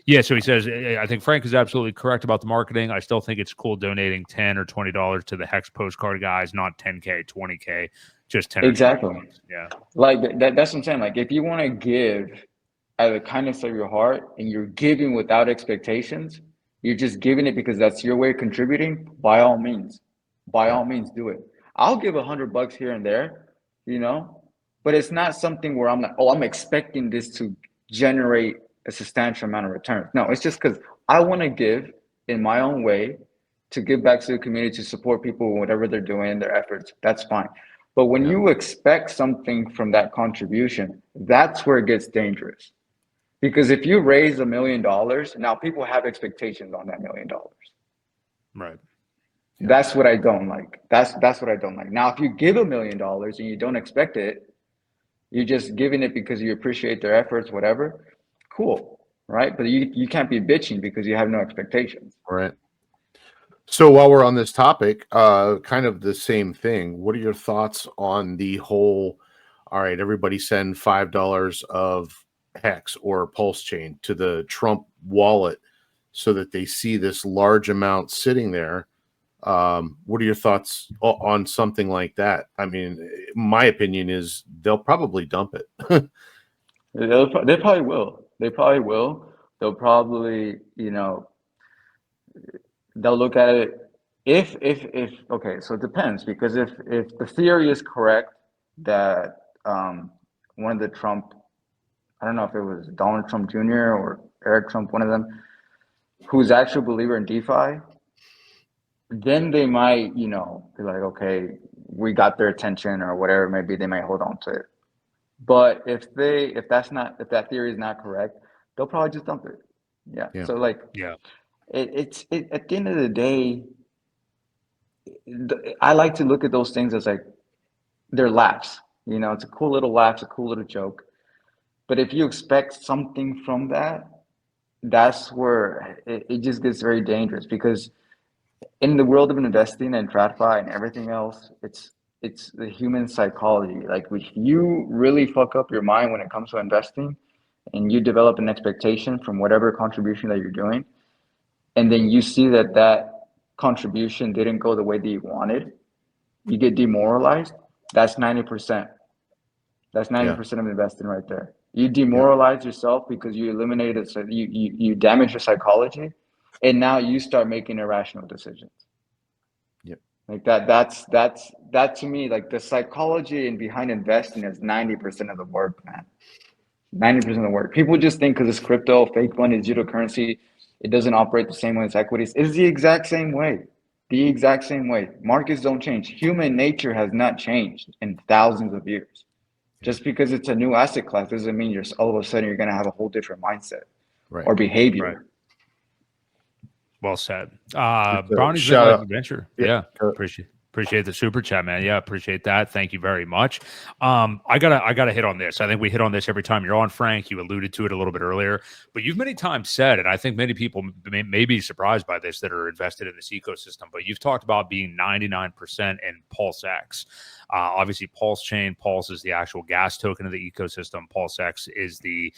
Yeah, so he says, I think Frank is absolutely correct about the marketing. I still think it's cool donating $10 or $20 to the Hex postcard guys, not 10K, 20K, just 10 or 20 Exactly. bucks. Yeah. Like that's what I'm saying. Like if you want to give out of the kindness of your heart and you're giving without expectations, you're just giving it because that's your way of contributing, by all means do it. I'll give $100 here and there, but it's not something where I'm like, oh, I'm expecting this to generate a substantial amount of return. No, it's just because I want to give in my own way to give back to the community, to support people, whatever they're doing, their efforts. That's fine. But when you expect something from that contribution, that's where it gets dangerous. Because if you raise $1 million, now people have expectations on that $1 million. Right. Yeah. That's what I don't like. That's what I don't like. Now, if you give $1 million and you don't expect it, you're just giving it because you appreciate their efforts, whatever. Cool, right? But you can't be bitching because you have no expectations. Right. So while we're on this topic, kind of the same thing. What are your thoughts on the whole? All right, everybody send $5 of Hex or PulseChain to the Trump wallet so that they see this large amount sitting there. What are your thoughts on something like that? I mean, my opinion is they'll probably dump it. They probably will. They probably will. They'll probably, they'll look at it if okay, so it depends, because if the theory is correct that one of the Trump, I don't know if it was Donald Trump Jr. or Eric Trump, one of them, who's actually a believer in DeFi, then they might, be like, okay, we got their attention or whatever, maybe they might hold on to it. But if that theory is not correct, they'll probably just dump it. Yeah. So like, it's at the end of the day, I like to look at those things as like they're laughs. It's a cool little laugh, it's a cool little joke. But if you expect something from that, that's where it just gets very dangerous, because in the world of investing and TradFi and everything else, it's the human psychology. Like if you really fuck up your mind when it comes to investing and you develop an expectation from whatever contribution that you're doing, and then you see that contribution didn't go the way that you wanted, you get demoralized. That's 90%. That's 90% of investing right there. You demoralize yourself because you eliminated, so you damage your psychology, and now you start making irrational decisions. Yep. Like that to me, like the psychology and behind investing is 90% of the work, man. 90% of the work. People just think because it's crypto, fake money, digital currency, it doesn't operate the same way as equities. It's the exact same way. The exact same way. Markets don't change. Human nature has not changed in thousands of years. Just because it's a new asset class doesn't mean you're all of a sudden you're going to have a whole different mindset or behavior. Right. Well said. Brownie's shout out. Adventure. Yeah. Appreciate the super chat, man. Yeah, appreciate that. Thank you very much. I gotta hit on this. I think we hit on this every time you're on, Frank. You alluded to it a little bit earlier, but you've many times said, and I think many people may be surprised by this that are invested in this ecosystem, but you've talked about being 99% in PulseX. Obviously, PulseChain, Pulse is the actual gas token of the ecosystem. PulseX is the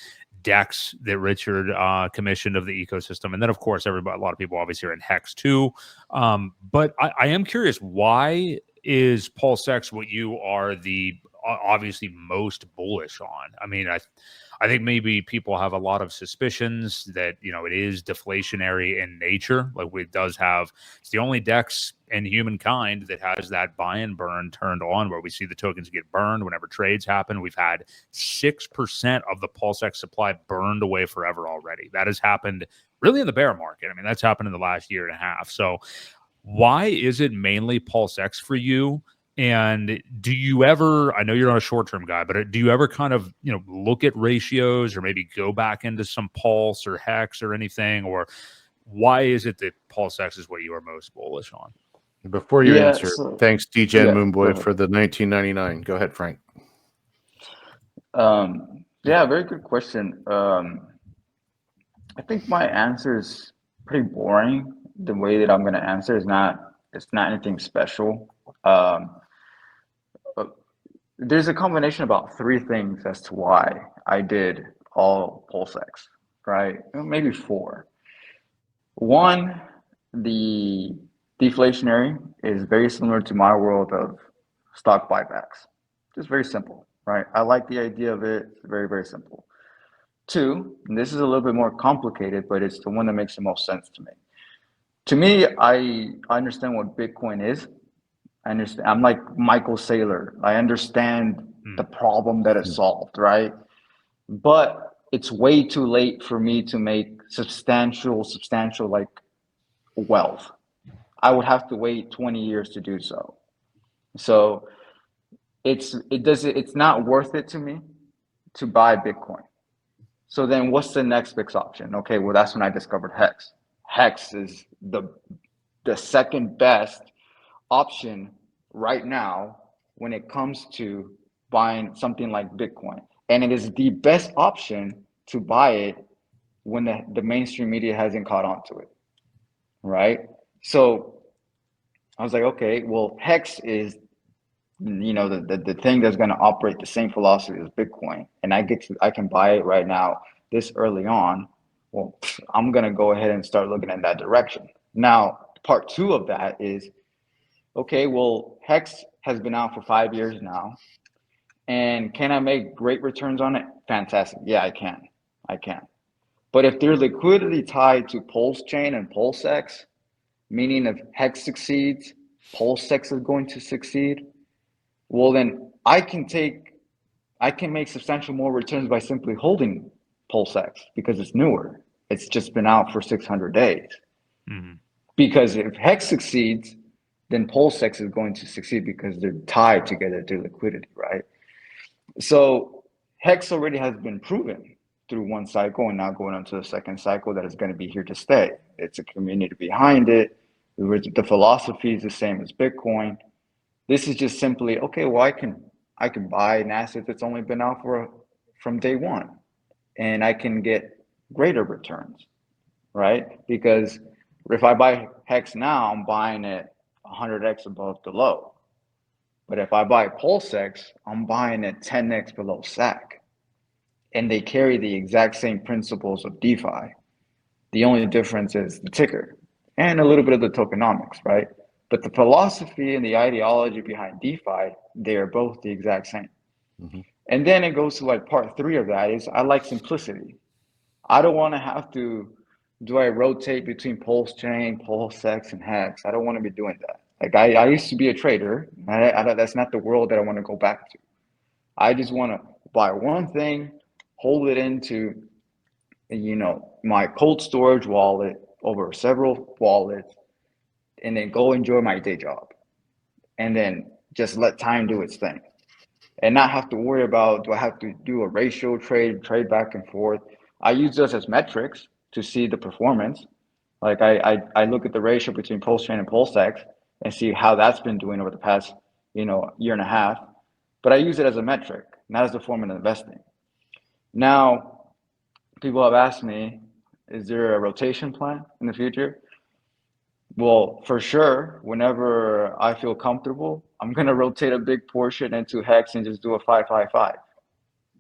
DEX that Richard commissioned of the ecosystem. And then, of course, a lot of people obviously are in Hex too. But I am curious, why is PulseX what you are the obviously most bullish on? I mean, I think maybe people have a lot of suspicions that, it is deflationary in nature. Like it's the only DEX in humankind that has that buy and burn turned on, where we see the tokens get burned whenever trades happen. We've had 6% of the PulseX supply burned away forever already. That has happened really in the bear market. I mean, that's happened in the last year and a half. So why is it mainly PulseX for you? And do you ever, I know you're not a short-term guy, but do you ever kind of, look at ratios or maybe go back into some Pulse or Hex or anything? Or why is it that PulseX is what you are most bullish on? Before you answer, thanks DJ Moonboy for the 1999. Go ahead, Frank. Yeah, very good question. I think my answer is pretty boring. The way that I'm going to answer is not, it's not anything special. Um, but there's a combination about three things as to why I did all PulseX, right? Maybe four. One, the deflationary is very similar to my world of stock buybacks. Just very simple, right? I like the idea of it. It's very, very simple. Two, and this is a little bit more complicated, but it's the one that makes the most sense to me. To me, I understand what Bitcoin is. I understand. I'm like Michael Saylor. I understand the problem that it solved, right? But it's way too late for me to make substantial like wealth. I would have to wait 20 years to do so. So it's not worth it to me to buy Bitcoin. So then what's the next big option? Okay, well that's when I discovered Hex. Hex is the second best option right now when it comes to buying something like Bitcoin. And it is the best option to buy it when the mainstream media hasn't caught on to it. Right? So I was like, okay, well, Hex is the thing that's going to operate the same philosophy as Bitcoin, and I can buy it right now this early on. Well, I'm going to go ahead and start looking in that direction. Now, part two of that is, okay, well, Hex has been out for 5 years now, and can I make great returns on it? Fantastic. Yeah, I can. But if there's liquidity tied to PulseChain and PulseX, meaning if Hex succeeds, PulseX is going to succeed, well, then I can make substantial more returns by simply holding PulseX because it's newer. It's just been out for 600 days. Mm-hmm. Because if Hex succeeds, then PulseX is going to succeed because they're tied together through liquidity, right? So Hex already has been proven through one cycle and now going on to the second cycle that is going to be here to stay. It's a community behind it. The philosophy is the same as Bitcoin. This is just simply, okay, well, I can buy an asset that's only been out from day one, and I can get greater returns, right? Because if I buy Hex now, I'm buying it 100x above the low. But if I buy PulseX, I'm buying it 10x below SAC. And they carry the exact same principles of DeFi. The only difference is the ticker and a little bit of the tokenomics, right? But the philosophy and the ideology behind DeFi, they are both the exact same. Mm-hmm. And then it goes to like part three of that is I like simplicity. I don't want to have to, do I rotate between PulseChain, PulseX, and Hex? I don't want to be doing that. Like I used to be a trader. That's not the world that I want to go back to. I just want to buy one thing, hold it into, my cold storage wallet over several wallets, and then go enjoy my day job. And then just let time do its thing. And not have to worry about, do I have to do a ratio trade back and forth? I use those as metrics to see the performance. Like I look at the ratio between PulseChain and PulseX and see how that's been doing over the past, year and a half. But I use it as a metric, not as a form of investing. Now, people have asked me, is there a rotation plan in the future? Well, for sure, whenever I feel comfortable, I'm going to rotate a big portion into Hex and just do a 5-5-5.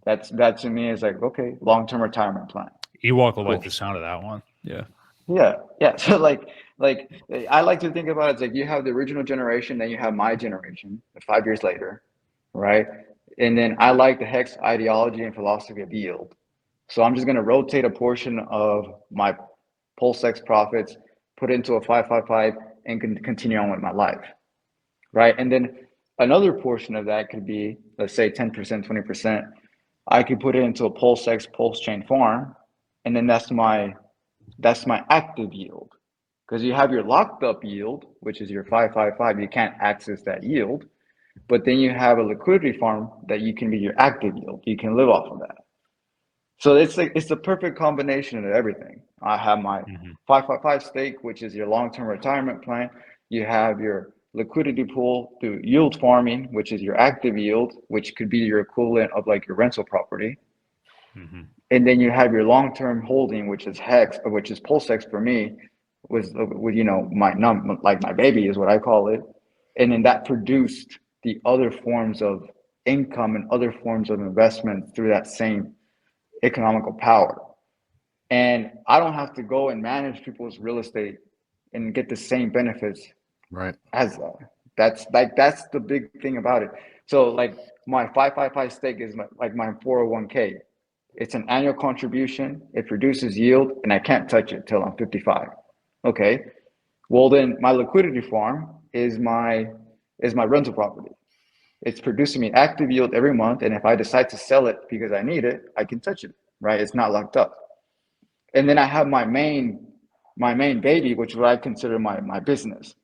That to me is like, okay, long-term retirement plan. Ewok will like the sound of that one. Yeah. Yeah. So like I like to think about it as like you have the original generation, then you have my generation 5 years later, right? And then I like the Hex ideology and philosophy of yield. So I'm just going to rotate a portion of my PulseX profits, put it into a 5-5-5, and continue on with my life, right? And then another portion of that could be, let's say 10%, 20%. I could put it into a PulseX PulseChain farm, and then that's my active yield. Because you have your locked up yield, which is your 5-5-5, you can't access that yield. But then you have a liquidity farm that you can be your active yield. You can live off of that. So it's the perfect combination of everything. I have my 5-5-5 stake, which is your long-term retirement plan. You have your liquidity pool through yield farming, which is your active yield, which could be your equivalent of like your rental property. Mm-hmm. And then you have your long-term holding, which is Hex, which is PulseX for me, with you know my baby is what I call it. And then that produced the other forms of income and other forms of investment through that same economical power. And I don't have to go and manage people's real estate and get the same benefits Right. as that. That's the big thing about it. So like my 555 stake is my 401k. It's an annual contribution. It produces yield, and I can't touch it till I'm 55. Okay. Well, then my liquidity farm is my rental property. It's producing me active yield every month, and if I decide to sell it because I need it, I can touch it. Right? It's not locked up. And then I have my main baby, which is what I consider my business,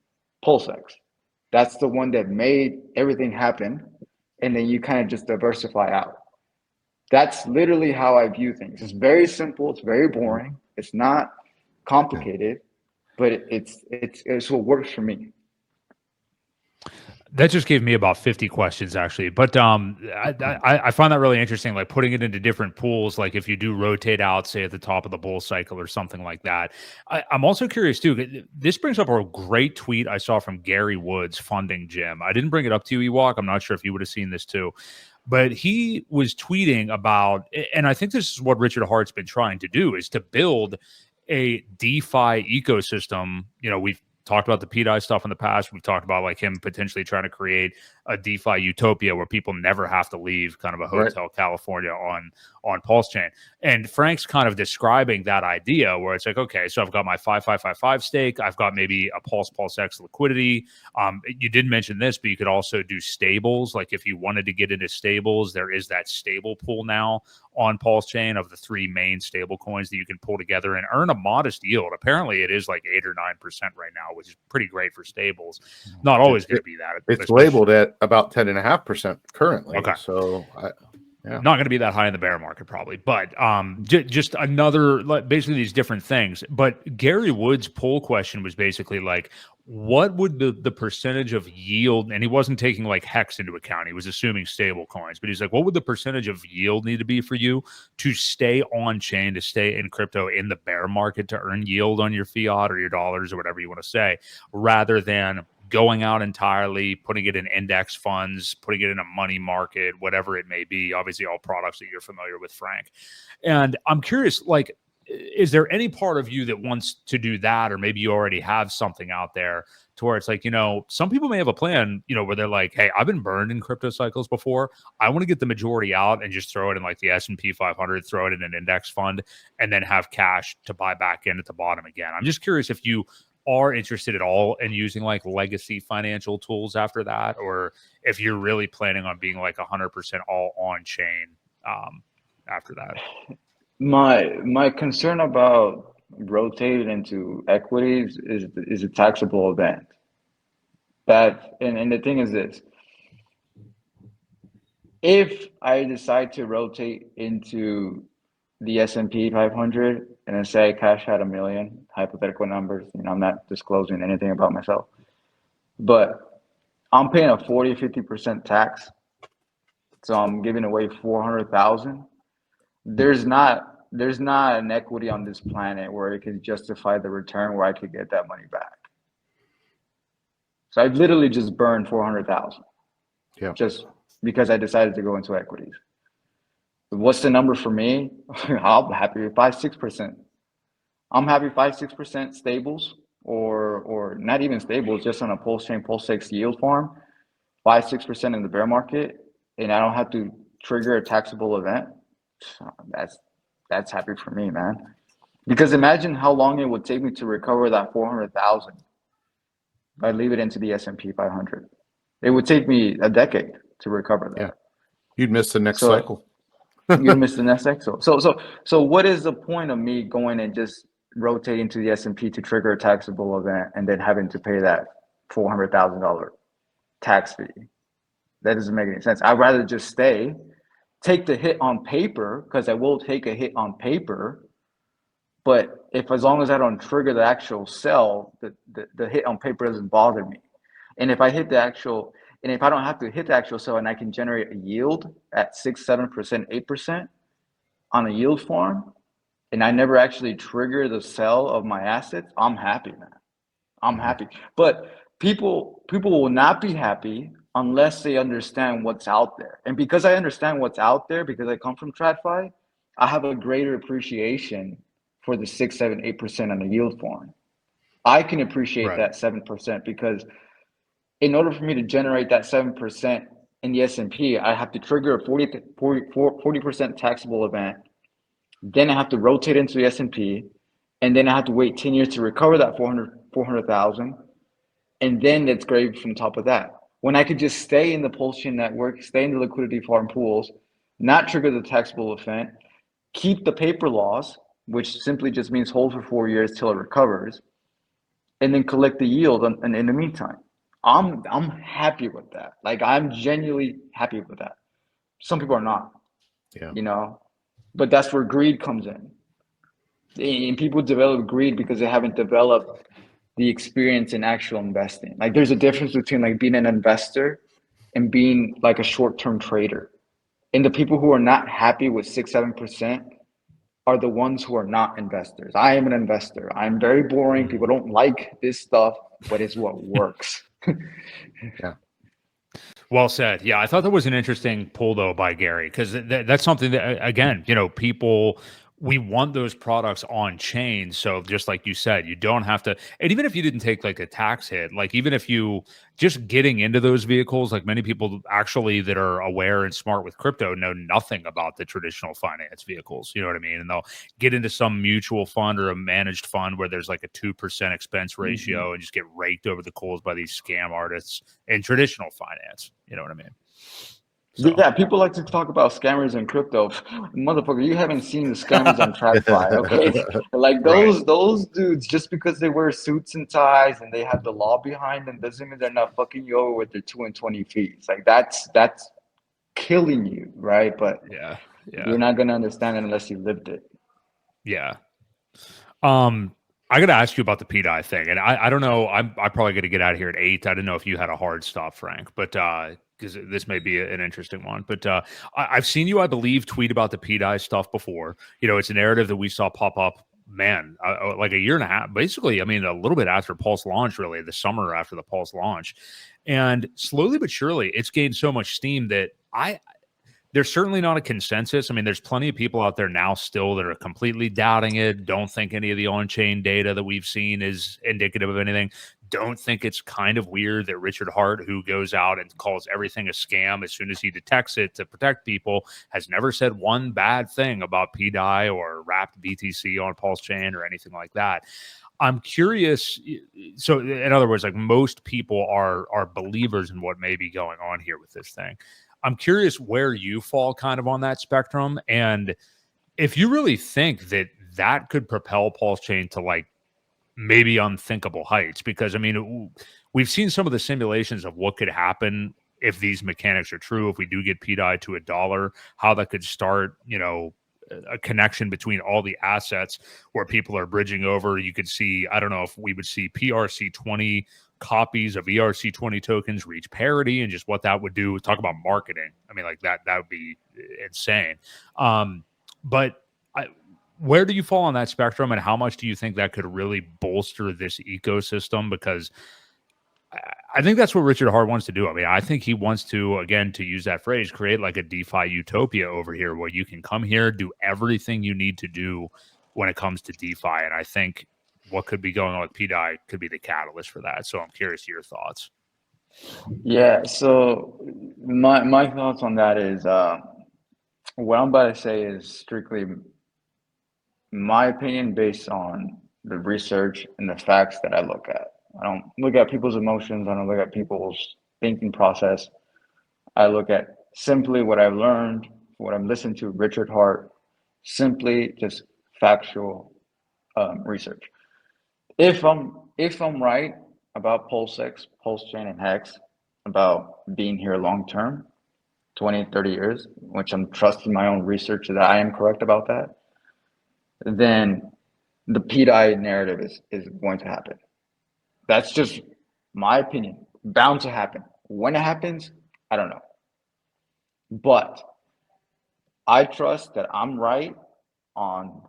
PulseX. That's the one that made everything happen, and then you kind of just diversify out. That's literally how I view things. It's very simple. It's very boring. It's not complicated, but it's what works for me. That just gave me about 50 questions actually, but I find that really interesting. Like putting it into different pools, like if you do rotate out, say at the top of the bull cycle or something like that. I'm also curious too. This brings up a great tweet I saw from Gary Woods funding Jim. I didn't bring it up to you, Ewok. I'm not sure if you would have seen this too, but he was tweeting about, and I think this is what Richard Hart's been trying to do, is to build a DeFi ecosystem. You know, we've talked about the PDI stuff in the past. We've talked about like him potentially trying to create a DeFi utopia where people never have to leave, kind of a Hotel California on PulseChain. And Frank's kind of describing that idea where it's like, okay, so I've got my 5555 stake. I've got maybe a PulseX liquidity. You did mention this, but you could also do stables. Like if you wanted to get into stables, there is that stable pool now on PulseChain of the three main stable coins that you can pull together and earn a modest yield. Apparently it is like 8 or 9% right now, which is pretty great for stables. Not always going to be that. It's labeled at about 10.5% currently. Okay. So not going to be that high in the bear market probably, but just another, basically these different things. But Gary Wood's poll question was basically like, what would the percentage of yield, and he wasn't taking like Hex into account, he was assuming stable coins, but he's like, what would the percentage of yield need to be for you to stay on chain, to stay in crypto in the bear market, to earn yield on your fiat or your dollars or whatever you want to say, rather than going out entirely, putting it in index funds, putting it in a money market, whatever it may be, obviously all products that you're familiar with, Frank. And I'm curious, like, is there any part of you that wants to do that, or maybe you already have something out there to where it's like, you know, some people may have a plan, you know, where they're like, hey, I've been burned in crypto cycles before. I want to get the majority out and just throw it in like the S&P 500, throw it in an index fund, and then have cash to buy back in at the bottom again. I'm just curious if you are interested at all in using like legacy financial tools after that, or if you're really planning on being like 100% all on chain after that. My concern about rotating into equities is a taxable event. And the thing is this: if I decide to rotate into the S&P 500 and then say cash out $1 million, hypothetical numbers, you know, I'm not disclosing anything about myself, but I'm paying a 40-50% tax, so I'm giving away 400,000. There's not an equity on this planet where it could justify the return where I could get that money back. So I literally just burned 400,000, just because I decided to go into equities. What's the number for me? I'm happy with 5-6%. I'm happy 5-6% stables, or not even stables, just on a PulseX yield farm, 5-6% in the bear market, and I don't have to trigger a taxable event. That's happy for me, man. Because imagine how long it would take me to recover that 400,000 if I leave it into the S&P 500. It would take me a decade to recover that. Yeah. You'd miss the next cycle. You'd miss the next cycle. So what is the point of me going and just rotating to the S&P to trigger a taxable event and then having to pay that $400,000 tax fee? That doesn't make any sense. I'd rather just take the hit on paper, because I will take a hit on paper. But as long as I don't trigger the actual sell, the hit on paper doesn't bother me. And if I hit the actual, and if I don't have to hit the actual sell and I can generate a yield at 6, 7%, 8% on a yield farm, and I never actually trigger the sell of my assets, I'm happy, man. I'm happy. But people will not be happy unless they understand what's out there. And because I understand what's out there, because I come from TradFi, I have a greater appreciation for the 6, 7, 8% on the yield farm. I can appreciate that 7% because in order for me to generate that 7% in the S&P, I have to trigger a 40% taxable event. Then I have to rotate into the S&P, and then I have to wait 10 years to recover that 400,000. And then it's gravy from top of that. When I could just stay in the PulseChain network, stay in the liquidity farm pools, not trigger the taxable event, keep the paper loss, which simply just means hold for 4 years till it recovers, and then collect the yield in the meantime. I'm happy with that. Like, I'm genuinely happy with that. Some people are not, you know, but that's where greed comes in. And people develop greed because they haven't developed the experience in actual investing. Like, there's a difference between like being an investor and being like a short-term trader. And the people who are not happy with 6, 7% are the ones who are not investors. I am an investor. I'm very boring. People don't like this stuff, but it's what works. Yeah. Well said. Yeah, I thought that was an interesting pull though by Gary, because that's something that, again, you know, people, we want those products on chain. So just like you said, you don't have to, and even if you didn't take like a tax hit, like even if you just getting into those vehicles, like many people actually that are aware and smart with crypto know nothing about the traditional finance vehicles. You know what I mean? And they'll get into some mutual fund or a managed fund where there's like a 2% expense ratio and just get raked over the coals by these scam artists in traditional finance. You know what I mean? So. Yeah, people like to talk about scammers in crypto. Motherfucker, you haven't seen the scammers on TradFi, okay? Like those dudes, just because they wear suits and ties and they have the law behind them, doesn't mean they're not fucking you over with their 2 and 20 fees. Like that's killing you, right? But you're not gonna understand it unless you lived it. Yeah. I got to ask you about the PDI thing, and I don't know. I'm probably going to get out of here at 8. I didn't know if you had a hard stop, Frank, but because this may be an interesting one. But I've seen you, I believe, tweet about the PDI stuff before. You know, it's a narrative that we saw pop up, man, like a year and a half, basically. I mean, a little bit after Pulse launch, really, the summer after the Pulse launch, and slowly but surely, it's gained so much steam that there's certainly not a consensus. I mean, there's plenty of people out there now still that are completely doubting it, don't think any of the on-chain data that we've seen is indicative of anything, don't think it's kind of weird that Richard Hart, who goes out and calls everything a scam as soon as he detects it to protect people, has never said one bad thing about PDI or wrapped BTC on PulseChain or anything like that. I'm curious. So in other words, like most people are believers in what may be going on here with this thing. I'm curious where you fall kind of on that spectrum. And if you really think that that could propel PulseChain to like maybe unthinkable heights, because I mean, we've seen some of the simulations of what could happen if these mechanics are true, if we do get PDI to $1, how that could start, you know, a connection between all the assets where people are bridging over. You could see, I don't know if we would see PRC20 copies of ERC20 tokens reach parity and just what that would do. Talk about marketing. I mean, like that would be insane. But where do you fall on that spectrum, and how much do you think that could really bolster this ecosystem? Because I think that's what Richard Hart wants to do. I mean, I think he wants to, again, to use that phrase, create like a DeFi utopia over here where you can come here, do everything you need to do when it comes to DeFi. And I think what could be going on with PDI could be the catalyst for that. So I'm curious to your thoughts. Yeah. So my thoughts on that is what I'm about to say is strictly my opinion based on the research and the facts that I look at. I don't look at people's emotions. I don't look at people's thinking process. I look at simply what I've learned, what I'm listening to Richard Hart, simply just factual research. If I'm right about PulseX, PulseChain, and Hex, about being here long term, 20, 30 years, which I'm trusting my own research that I am correct about that, then the PDI narrative is going to happen. That's just my opinion. bound to happen. When it happens, I don't know. But I trust that I'm right on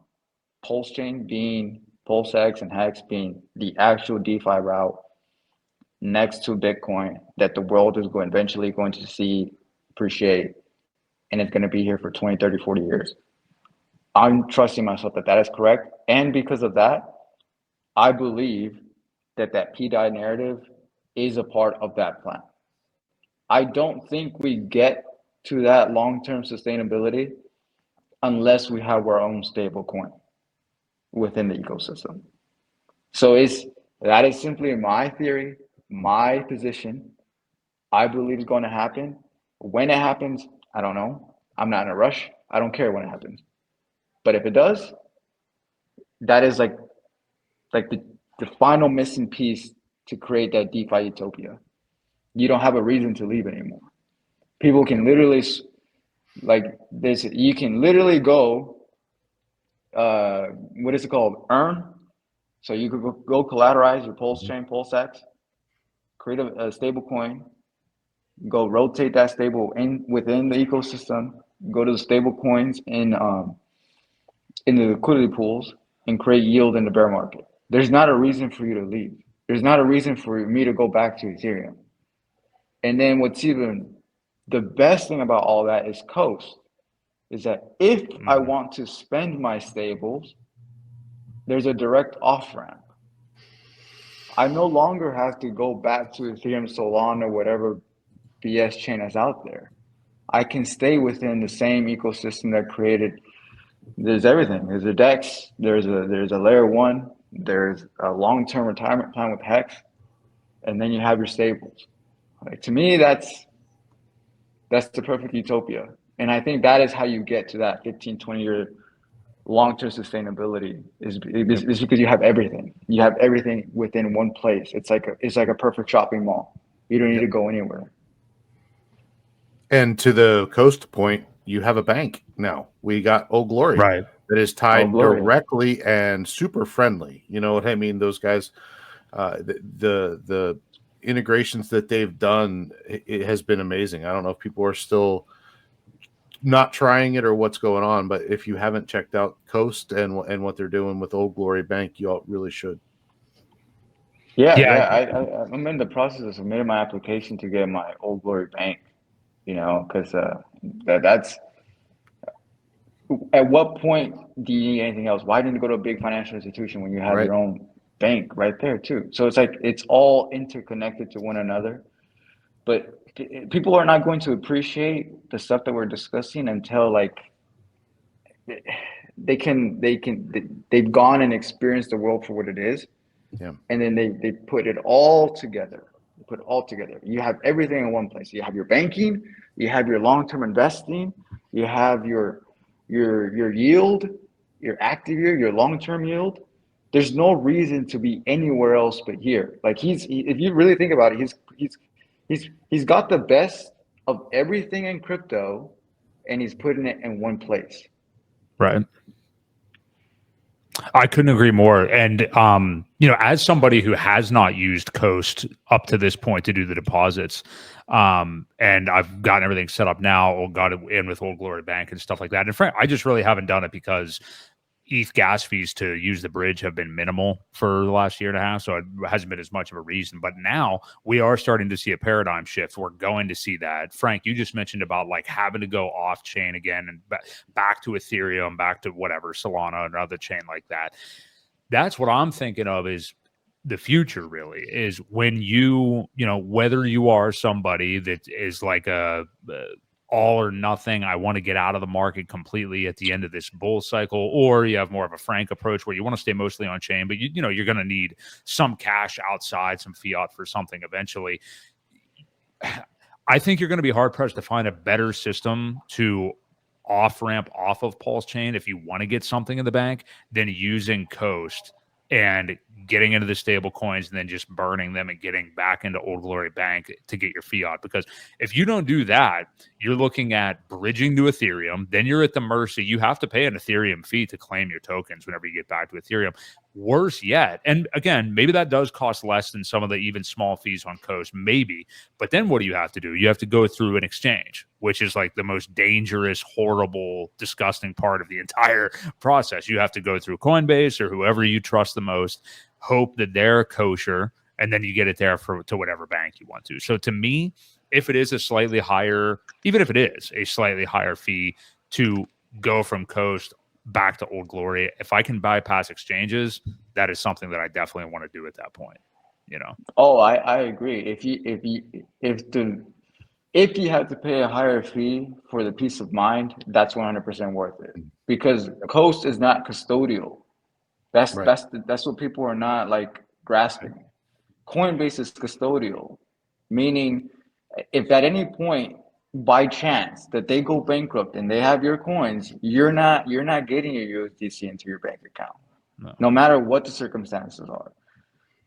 PulseChain being PulseX and Hex being the actual DeFi route next to Bitcoin that the world is eventually going to see, appreciate, and it's going to be here for 20, 30, 40 years. I'm trusting myself that that is correct. And because of that, I believe that that PDI narrative is a part of that plan. I don't think we get to that long-term sustainability unless we have our own stable coin within the ecosystem. So that is simply my theory, my position. I believe it's going to happen. When it happens, I don't know. I'm not in a rush. I don't care when it happens. But if it does, that is like the final missing piece to create that DeFi utopia. You don't have a reason to leave anymore. People can literally, like this, you can literally go, what is it called? Earn. So you could go collateralize your PulseChain, PulseX, create a stable coin, go rotate that stable within the ecosystem, go to the stable coins in the liquidity pools and create yield in the bear market. There's not a reason for you to leave. There's not a reason for me to go back to Ethereum. And then what's even the best thing about all that is Coast, is that if I want to spend my stables, there's a direct off ramp. I no longer have to go back to Ethereum, Solana, whatever BS chain is out there. I can stay within the same ecosystem that created. There's everything. There's a DEX. There's a layer one. There's a long-term retirement plan with Hex, and then you have your stables. Like, to me, that's the perfect utopia, and I think that is how you get to that 15, 20-year long-term sustainability. Is because you have everything. You have everything within one place. It's like a perfect shopping mall. You don't need to go anywhere. And to the Coast point, you have a bank now. We got Old Glory, Right, that is tied directly and super friendly. You know what I mean? Those guys, the integrations that they've done, it has been amazing. I don't know if people are still not trying it or what's going on, but if you haven't checked out Coast and what they're doing with Old Glory Bank, you all really should. Yeah. I'm in the process of submitting my application to get my Old Glory Bank. You know, because that's at what point do you need anything else? Why didn't you go to a big financial institution when you have your own bank right there too? So it's like it's all interconnected to one another. But people are not going to appreciate the stuff that we're discussing until like they've gone and experienced the world for what it is. Yeah. And then they put it all together. You have everything in one place. You have your banking, you have your long-term investing, you have your yield, your active yield, your long-term yield. There's no reason to be anywhere else but here. Like if you really think about it, he's got the best of everything in crypto, and he's putting it in one place. Right. I couldn't agree more. And, as somebody who has not used Coast up to this point to do the deposits, and I've gotten everything set up now, or got it in with Old Glory Bank and stuff like that. And frankly, I just really haven't done it because ETH gas fees to use the bridge have been minimal for the last year and a half. So it hasn't been as much of a reason. But now we are starting to see a paradigm shift. We're going to see that. Frank, you just mentioned about like having to go off chain again and back to Ethereum, back to whatever, Solana, another chain like that. That's what I'm thinking of is the future really is when whether you are somebody that is like a all or nothing, I want to get out of the market completely at the end of this bull cycle, or you have more of a frank approach where you want to stay mostly on chain, but you're going to need some cash outside, some fiat for something eventually. I think you're going to be hard pressed to find a better system to off ramp off of PulseChain if you want to get something in the bank than using Coast and getting into the stable coins and then just burning them and getting back into Old Glory Bank to get your fiat. Because if you don't do that, you're looking at bridging to Ethereum. Then you're at the mercy. You have to pay an Ethereum fee to claim your tokens whenever you get back to Ethereum. worse yet, and again, maybe that does cost less than some of the even small fees on Coast, maybe. But then what do you have to do? You have to go through an exchange, which is like the most dangerous, horrible, disgusting part of the entire process. You have to go through Coinbase or whoever you trust the most, hope that they're kosher, and then you get it there to whatever bank you want to. So to me, if it is a slightly higher, even if it is a slightly higher fee to go from Coast back to Old Glory, if I can bypass exchanges, that is something that I definitely want to do at that point. Oh, I agree. If you have to pay a higher fee for the peace of mind, that's 100% worth it, because Coast is not custodial. That's what people are not like grasping. Coinbase is custodial, meaning if at any point by chance that they go bankrupt and they have your coins, you're not getting your USDC into your bank account, no matter what the circumstances are.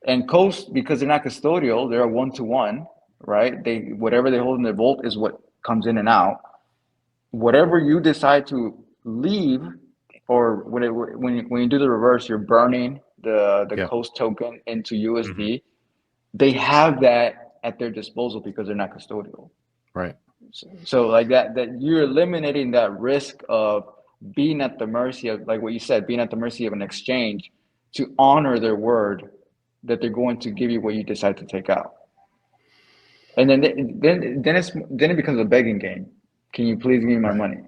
And Coast, because they're not custodial, they're a one-to-one, right? Whatever they hold in their vault is what comes in and out. Whatever you decide to leave, or when you do the reverse, you're burning the Coast token into USD. Mm-hmm. They have that at their disposal because they're not custodial. Right. So like that you're eliminating that risk of being at the mercy of, like what you said, being at the mercy of an exchange to honor their word that they're going to give you what you decide to take out. And then it becomes a begging game. Can you please give me my money?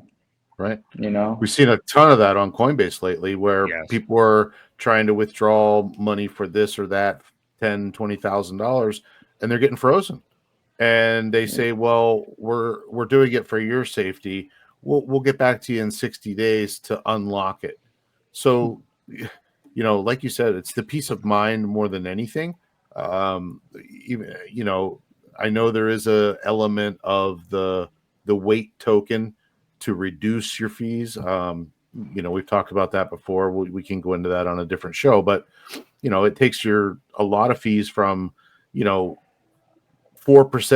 Right. We've seen a ton of that on Coinbase lately, where people are trying to withdraw money for this or that, $10,000, $20,000, and they're getting frozen. And they say, well, we're doing it for your safety. We'll get back to you in 60 days to unlock it. So, like you said, it's the peace of mind more than anything. Even, I know there is a element of the weight token to reduce your fees. We've talked about that before. We can go into that on a different show, but it takes a lot of fees from 4%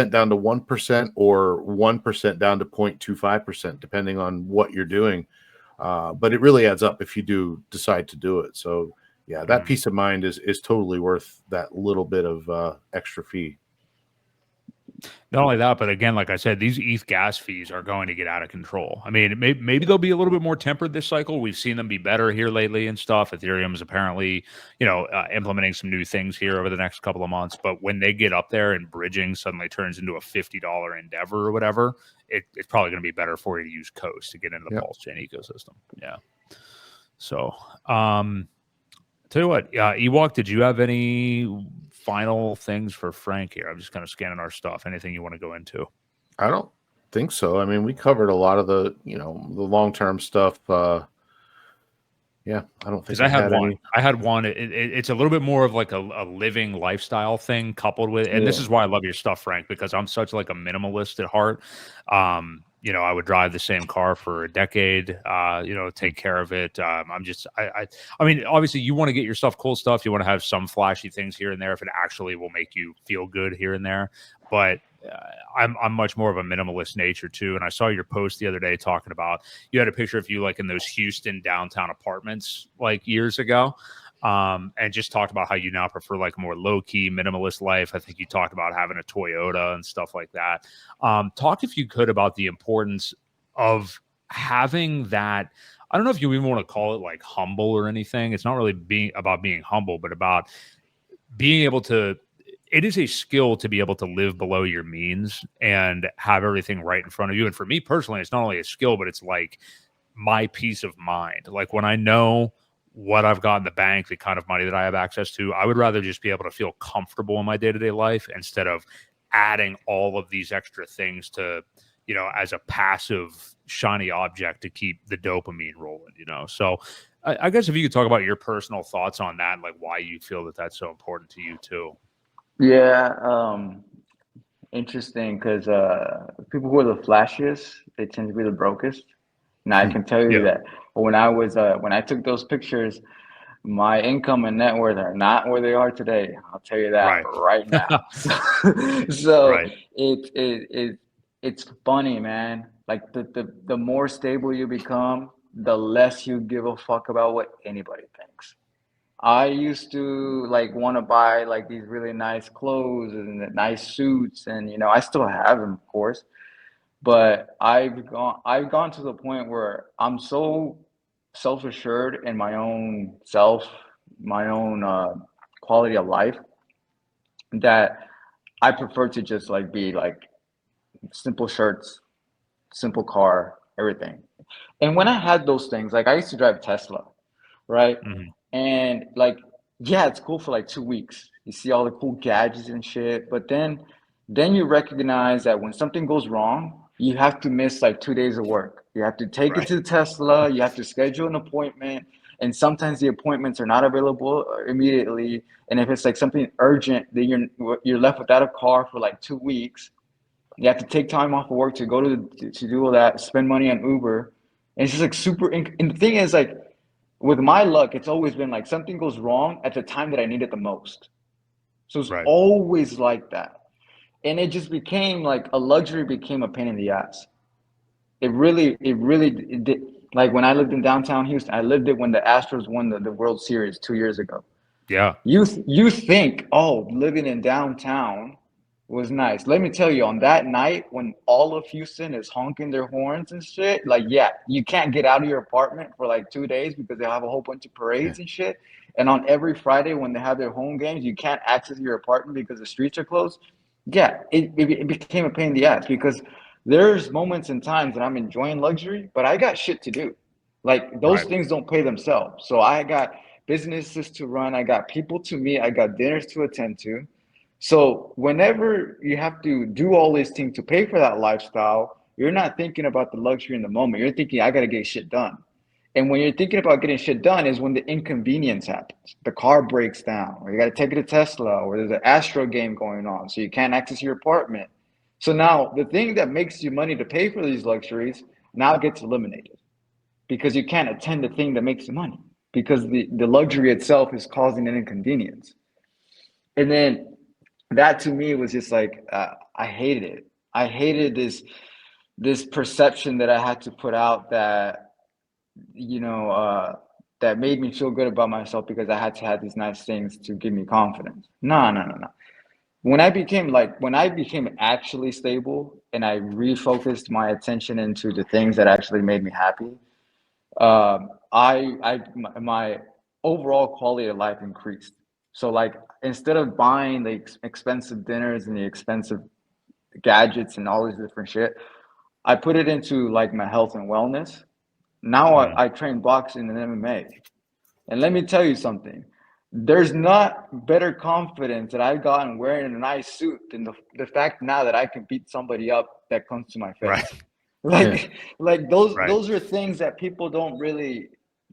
down to 1%, or 1% down to 0.25%, depending on what you're doing. But it really adds up if you do decide to do it. So that peace of mind is totally worth that little bit of extra fee. Not only that, but again, like I said, these ETH gas fees are going to get out of control. I mean, maybe they'll be a little bit more tempered this cycle. We've seen them be better here lately and stuff. Ethereum is apparently, implementing some new things here over the next couple of months. But when they get up there and bridging suddenly turns into a $50 endeavor or whatever, it's probably going to be better for you to use Coast to get into the PulseChain ecosystem. Yeah. So, tell you what, Ewok, did you have any final things for Frank here? I'm just kind of scanning our stuff. Anything you want to go into? I don't think so. I mean, we covered a lot of the long-term stuff. I don't think I had one. I had one. It's a little bit more of like a living lifestyle thing coupled with, and this is why I love your stuff, Frank, because I'm such like a minimalist at heart. I would drive the same car for a decade, take care of it. I mean, obviously you want to get yourself cool stuff. You want to have some flashy things here and there if it actually will make you feel good here and there. But I'm much more of a minimalist nature too. And I saw your post the other day talking about, you had a picture of you like in those Houston downtown apartments like years ago. And just talked about how you now prefer like a more low-key minimalist life. I think you talked about having a Toyota and stuff like that. Talk, if you could, about the importance of having that. I don't know if you even want to call it like humble or anything. It's not really about being humble, but about being able to, it is a skill to be able to live below your means and have everything right in front of you. And for me personally, it's not only a skill, but it's like my peace of mind. Like when I know what I've got in the bank, the kind of money that I have access to, I would rather just be able to feel comfortable in my day-to-day life instead of adding all of these extra things to, as a passive shiny object to keep the dopamine rolling, So I guess if you could talk about your personal thoughts on that, like why you feel that that's so important to you too. Yeah. Interesting, because people who are the flashiest, they tend to be the brokest. Now I can tell you that when I took those pictures, my income and net worth are not where they are today. I'll tell you that right now. So it's funny, man. Like the more stable you become, the less you give a fuck about what anybody thinks. I used to like want to buy like these really nice clothes and nice suits, and I still have them, of course. But I've gone to the point where I'm so self-assured in my own self, my own quality of life, that I prefer to just like be like simple shirts, simple car, everything. And when I had those things, like I used to drive Tesla, right? Mhm. And like, yeah, it's cool for like 2 weeks. You see all the cool gadgets and shit, but then you recognize that when something goes wrong, you have to miss like 2 days of work. You have to take it Right. to Tesla, you have to schedule an appointment, and sometimes the appointments are not available immediately. And if it's like something urgent, then you're left without a car for like 2 weeks. You have to take time off of work to go to do all that, spend money on Uber. And it's just like super. And the thing is, like, with my luck, it's always been like something goes wrong at the time that I need it the most. So it's Right. always like that. And it just became like a luxury became a pain in the ass. It did. Like when I lived in downtown Houston, I lived it when the Astros won the World Series 2 years ago. Yeah. You think, oh, living in downtown was nice. Let me tell you, on that night when all of Houston is honking their horns and shit, like yeah, you can't get out of your apartment for like 2 days because they have a whole bunch of Yeah. parades and shit. And on every Friday when they have their home games, you can't access your apartment because the streets are closed. Yeah, it became a pain in the ass because there's moments and times that I'm enjoying luxury, but I got shit to do. Like those Right. things don't pay themselves. So I got businesses to run, I got people to meet, I got dinners to attend to. So whenever you have to do all these things to pay for that lifestyle, you're not thinking about the luxury in the moment. You're thinking, I gotta get shit done. And when you're thinking about getting shit done is when the inconvenience happens. The car breaks down, or you gotta take it to Tesla, or there's an Astro game going on, so you can't access your apartment. So now the thing that makes you money to pay for these luxuries now gets eliminated because you can't attend the thing that makes you money because the luxury itself is causing an inconvenience. And then that to me was just like I hated it. I hated this perception that I had to put out that you know that made me feel good about myself because I had to have these nice things to give me confidence. No, no, no, no. When I became actually stable and I refocused my attention into the things that actually made me happy, my overall quality of life increased. So like instead of buying the expensive dinners and the expensive gadgets and all these different shit, I put it into like my health and wellness. Now Mhm. I train boxing and MMA. And let me tell you something. There's not better confidence that I've gotten wearing a nice suit than the fact now that I can beat somebody up that comes to my Right. face. Yeah. Like those Right. those are things that people don't really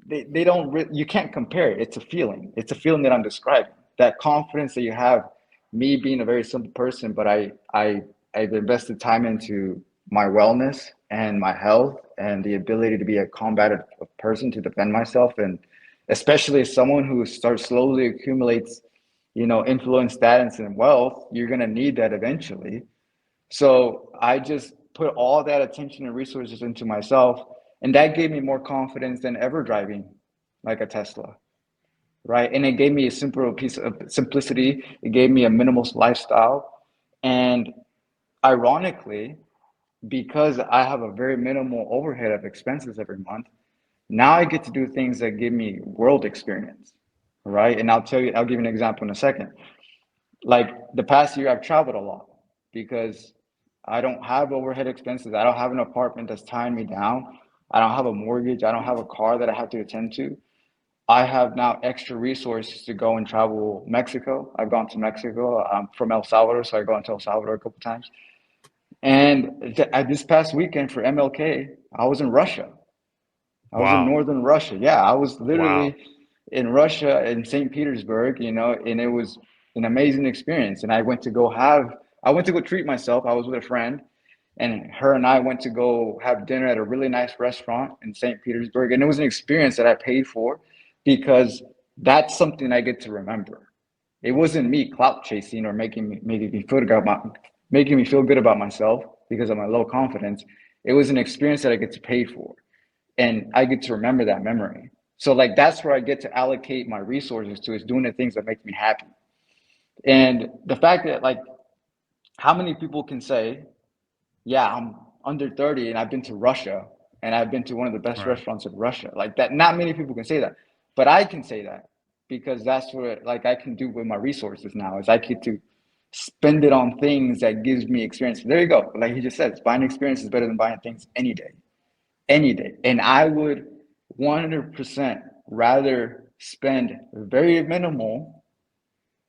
they don't you can't compare it. It's a feeling. It's a feeling that I'm describing. That confidence that you have, me being a very simple person, but I've invested time into my wellness and my health and the ability to be a combative person to defend myself and especially as someone who starts slowly accumulates, influence, status, and wealth, you're gonna need that eventually. So I just put all that attention and resources into myself, and that gave me more confidence than ever driving like a Tesla, right? And it gave me a simple piece of simplicity. It gave me a minimalist lifestyle, and ironically, because I have a very minimal overhead of expenses every month, now I get to do things that give me world experience, right? And I'll give you an example in a second. Like the past year, I've traveled a lot because I don't have overhead expenses. I don't have an apartment that's tying me down. I don't have a mortgage. I don't have a car that I have to attend to. I have now extra resources to go and travel Mexico. I've gone to Mexico. I'm from El Salvador, so I go into El Salvador a couple times. And this past weekend for MLK, I was in Russia. I was in Wow. northern Russia. Yeah, I was Wow. literally in Russia in St. Petersburg, and it was an amazing experience. And I went to go treat myself. I was with a friend, and her and I went to go have dinner at a really nice restaurant in St. Petersburg. And it was an experience that I paid for because that's something I get to remember. It wasn't me clout chasing or making me feel good about myself because of my low confidence. It was an experience that I get to pay for and I get to remember that memory. So like that's where I get to allocate my resources to, is doing the things that make me happy. And the fact that like, how many people can say, yeah, I'm under 30 and I've been to Russia and I've been to one of the best restaurants in Russia. Like that, not many people can say that, but I can say that because that's what like I can do with my resources now, is I get to spend it on things that gives me experience. There you go. Like he just said, buying experience is better than buying things any day, any day. And I would 100% rather spend very minimal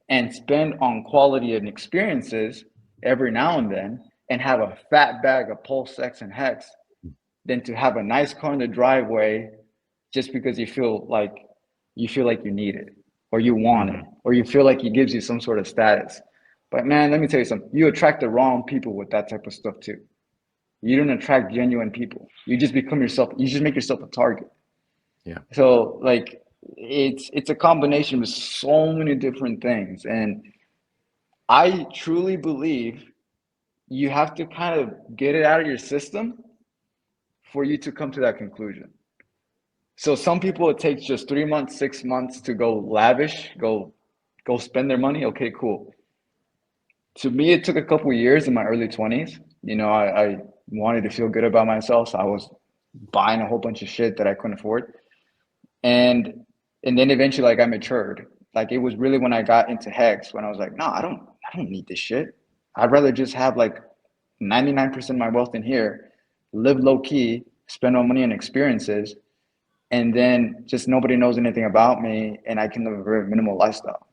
and spend on quality and experiences every now and then and have a fat bag of PulseX and Hex than to have a nice car in the driveway just because you feel like you need it or you want it or you feel like it gives you some sort of status. But man, let me tell you something. You attract the wrong people with that type of stuff too. You don't attract genuine people. You just become yourself. You just make yourself a target. Yeah. So like it's a combination of so many different things. And I truly believe you have to kind of get it out of your system for you to come to that conclusion. So some people, it takes just 3 months, 6 months to go lavish, go spend their money. Okay, cool. To me, it took a couple of years in my early 20s. You know, I wanted to feel good about myself. So I was buying a whole bunch of shit that I couldn't afford. And then eventually like I matured. Like it was really when I got into Hex when I was like, no, I don't need this shit. I'd rather just have like 99% of my wealth in here, live low key, spend my money on experiences, and then just nobody knows anything about me and I can live a very minimal lifestyle.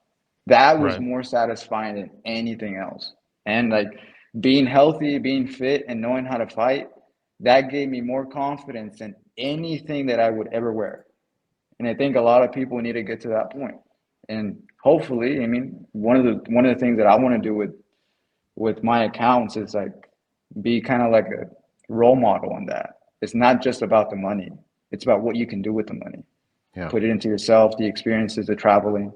That was more satisfying than anything else. And like being healthy, being fit, and knowing how to fight, that gave me more confidence than anything that I would ever wear. And I think a lot of people need to get to that point. And hopefully, I mean, one of the things that I want to do with my accounts is like be kind of like a role model on that. It's not just about the money. It's about what you can do with the money. Yeah. Put it into yourself, the experiences, the traveling.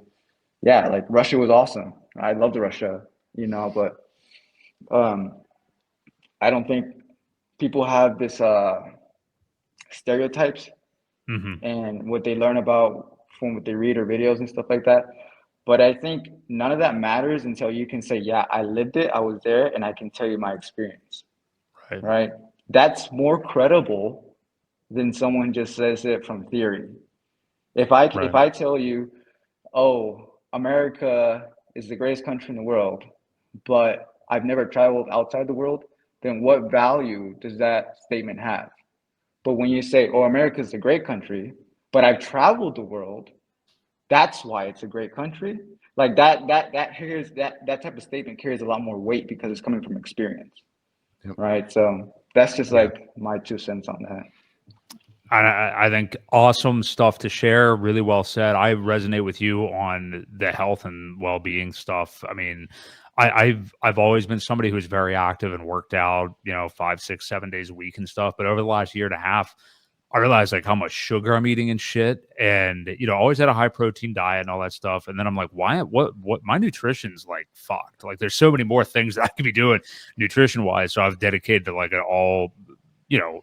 Yeah, like Russia was awesome. I loved Russia, you know, but I don't think people have this stereotypes and what they learn about from what they read or videos and stuff like that. But I think none of that matters until you can say, yeah, I lived it, I was there, and I can tell you my experience. Right? That's more credible than someone just says it from theory. If I tell you, oh, America is the greatest country in the world, but I've never traveled outside the world, then what value does that statement have? But when you say, oh, America is a great country, but I've traveled the world, that's why it's a great country. Like that type of statement carries a lot more weight because it's coming from experience. Yep. Right. So that's just like my 2 cents on that. I think awesome stuff to share. Really well said. I resonate with you on the health and well-being stuff. I mean, I've always been somebody who's very active and worked out, 5, 6, 7 days a week and stuff. But over the last year and a half, I realized like how much sugar I'm eating and shit, and always had a high protein diet and all that stuff. And then I'm like, what my nutrition's like fucked. Like there's so many more things that I could be doing nutrition wise. So I've dedicated to like an all,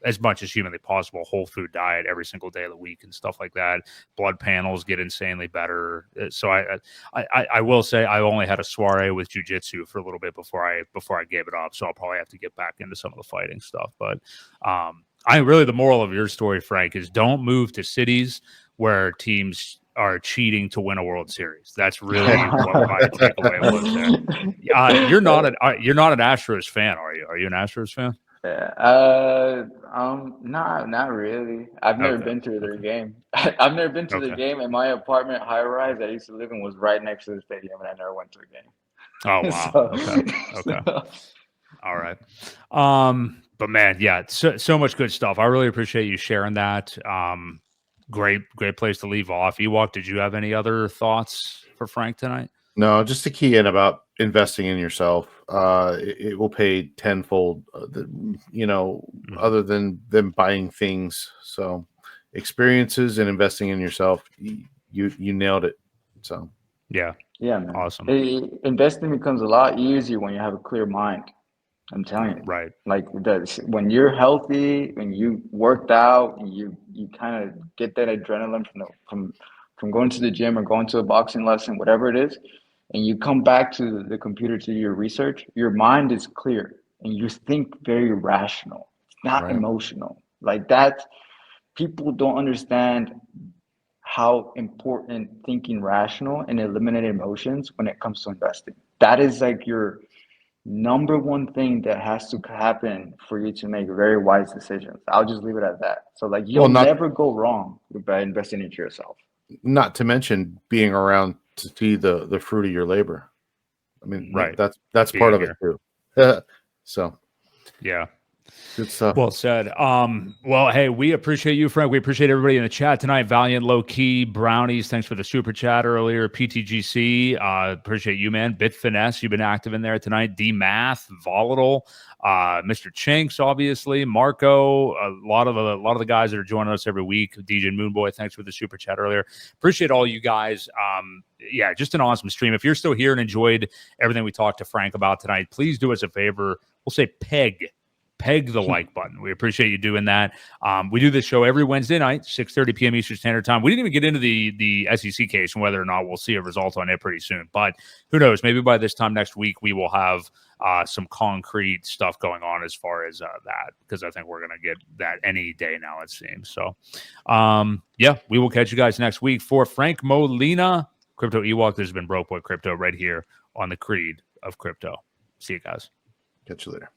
as much as humanly possible, whole food diet every single day of the week and stuff like that. Blood panels get insanely better. So I will say I only had a soiree with jiu-jitsu for a little bit before I gave it up. So I'll probably have to get back into some of the fighting stuff. But the moral of your story, Frank, is don't move to cities where teams are cheating to win a World Series. That's really what my takeaway was there. You're not an Astros fan, are you? Are you an Astros fan? Yeah. Not really. I've never been to their game. I've never been to the game, and my apartment high rise that I used to live in was right next to the stadium, and I never went to a game. Oh wow. Okay. All right. But man, yeah, so much good stuff. I really appreciate you sharing that. Great place to leave off. Ewok, did you have any other thoughts for Frank tonight? No, just to key in about investing in yourself. It will pay tenfold, other than buying things. So experiences and investing in yourself, you nailed it. So yeah, man. Awesome. Investing becomes a lot easier when you have a clear mind. I'm telling you. Right. Like when you're healthy, when you worked out, and you kind of get that adrenaline from going to the gym or going to a boxing lesson, whatever it is, and you come back to the computer to do your research, your mind is clear and you think very rational. It's not Right. emotional. Like that, people don't understand how important thinking rational and eliminate emotions when it comes to investing. That is like your number one thing that has to happen for you to make very wise decisions. I'll just leave it at that. So like you'll never go wrong by investing into yourself. Not to mention being around to see the fruit of your labor. I mean, right. That's part of it too. So yeah. Good stuff. Well said. Well, hey, we appreciate you, Frank. We appreciate everybody in the chat tonight. Valiant, Low Key, Brownies, thanks for the super chat earlier. PTGC, appreciate you, man. Bit Finesse, you've been active in there tonight. D Math, Volatile, Mr. Chinks, obviously, Marco, a lot of the guys that are joining us every week. DJ Moonboy, thanks for the super chat earlier. Appreciate all you guys. Yeah, just an awesome stream. If you're still here and enjoyed everything we talked to Frank about tonight, please do us a favor. We'll say peg the like button. We appreciate you doing that. We do this show every Wednesday night, 6:30 p.m. Eastern Standard Time. We didn't even get into the SEC case and whether or not we'll see a result on it pretty soon. But who knows? Maybe by this time next week, we will have some concrete stuff going on as far as that, because I think we're going to get that any day now, it seems. So, yeah, we will catch you guys next week. For Frank Molina, Crypto Ewok, this has been Broke Boy Crypto right here on the Creed of Crypto. See you guys. Catch you later.